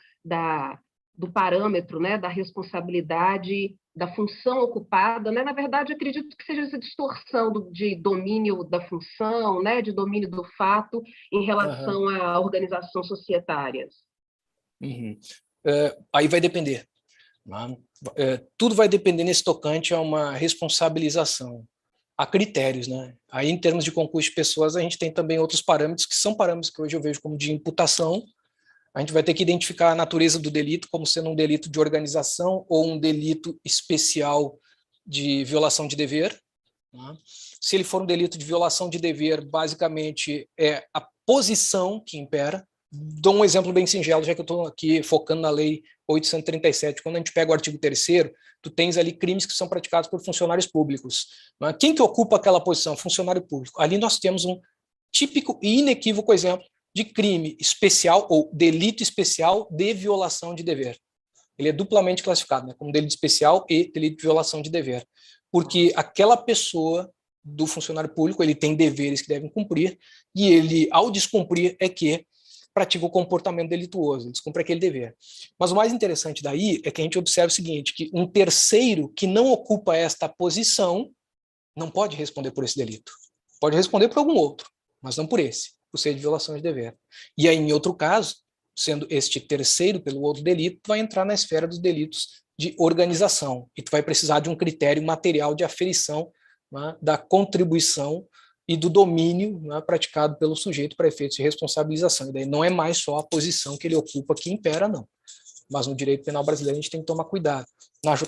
do parâmetro, né, da responsabilidade, da função ocupada, né? Na verdade, acredito que seja essa distorção de domínio da função, né, de domínio do fato em relação a organizações societárias. Aí vai depender. Né? Tudo vai depender nesse tocante a uma responsabilização. Há critérios, né? Aí, em termos de concurso de pessoas, a gente tem também outros parâmetros, que são parâmetros que hoje eu vejo como de imputação, a gente vai ter que identificar a natureza do delito como sendo um delito de organização ou um delito especial de violação de dever. Né? Se ele for um delito de violação de dever, basicamente é a posição que impera. Dou um exemplo bem singelo, já que eu estou aqui focando na Lei 837. Quando a gente pega o artigo 3º, tu tens ali crimes que são praticados por funcionários públicos. Né? Quem que ocupa aquela posição? Funcionário público. Ali nós temos um típico e inequívoco exemplo de crime especial ou delito especial de violação de dever. Ele é duplamente classificado, né, como delito especial e delito de violação de dever, porque aquela pessoa do funcionário público, ele tem deveres que devem cumprir, e ele, ao descumprir, é que pratica o comportamento delituoso, ele descumpre aquele dever. Mas o mais interessante daí é que a gente observa o seguinte, que um terceiro que não ocupa esta posição não pode responder por esse delito. Pode responder por algum outro, mas não por esse, por ser de violação de dever. E aí, em outro caso, sendo este terceiro pelo outro delito, vai entrar na esfera dos delitos de organização, e tu vai precisar de um critério material de aferição, né, da contribuição e do domínio, né, praticado pelo sujeito para efeitos de responsabilização. E daí não é mais só a posição que ele ocupa que impera, não. Mas no direito penal brasileiro a gente tem que tomar cuidado.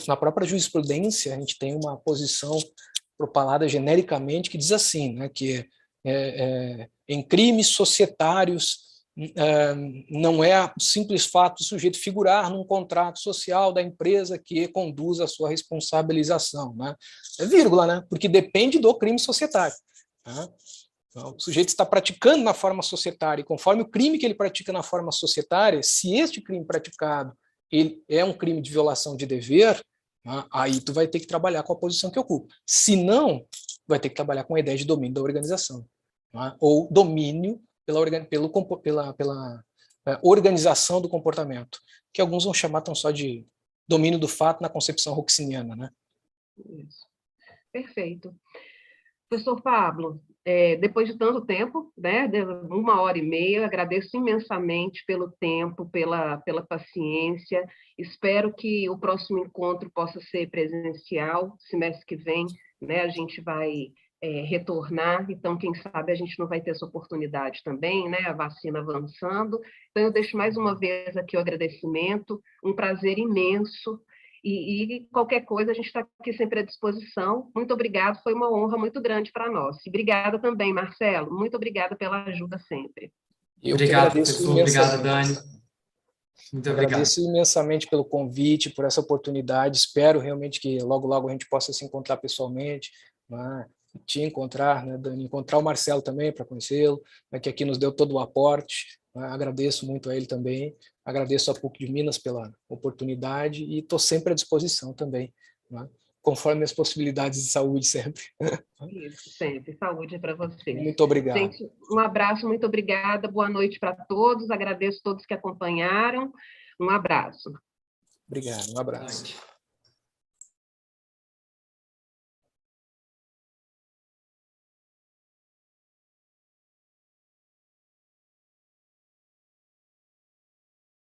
Na própria jurisprudência, a gente tem uma posição propalada genericamente que diz assim, né, que em crimes societários não é o simples fato do sujeito figurar num contrato social da empresa que conduz a sua responsabilização, né? É vírgula, né? Porque depende do crime societário. Tá? Então, o sujeito está praticando na forma societária, e conforme o crime que ele pratica na forma societária, se este crime praticado ele é um crime de violação de dever, né, aí tu vai ter que trabalhar com a posição que ocupa. Se não, vai ter que trabalhar com a ideia de domínio da organização, né, ou domínio pela organização do comportamento, que alguns vão chamar tão só de domínio do fato na concepção roxiniana, né? Isso. Perfeito. Professor Pablo, depois de tanto tempo, né, de 1h30, eu agradeço imensamente pelo tempo, pela paciência. Espero que o próximo encontro possa ser presencial, semestre que vem, né, a gente vai retornar, então, quem sabe a gente não vai ter essa oportunidade também, né, a vacina avançando. Então, eu deixo mais uma vez aqui o agradecimento, um prazer imenso, e qualquer coisa a gente está aqui sempre à disposição. Muito obrigado, foi uma honra muito grande para nós. E obrigada também, Marcelo, muito obrigada pela ajuda sempre. Obrigado, professor, obrigado, Dani. Muito obrigado. Agradeço imensamente pelo convite, por essa oportunidade. Espero realmente que logo, logo a gente possa se encontrar pessoalmente, né? Te encontrar, né, Dani? Encontrar o Marcelo também para conhecê-lo, né, que aqui nos deu todo o aporte. Né? Agradeço muito a ele também. Agradeço a PUC de Minas pela oportunidade e estou sempre à disposição também, né? Conforme as possibilidades de saúde sempre. Isso, sempre. Saúde para vocês. Muito obrigado. Gente, um abraço, muito obrigada. Boa noite para todos. Agradeço a todos que acompanharam. Um abraço. Obrigado, um abraço.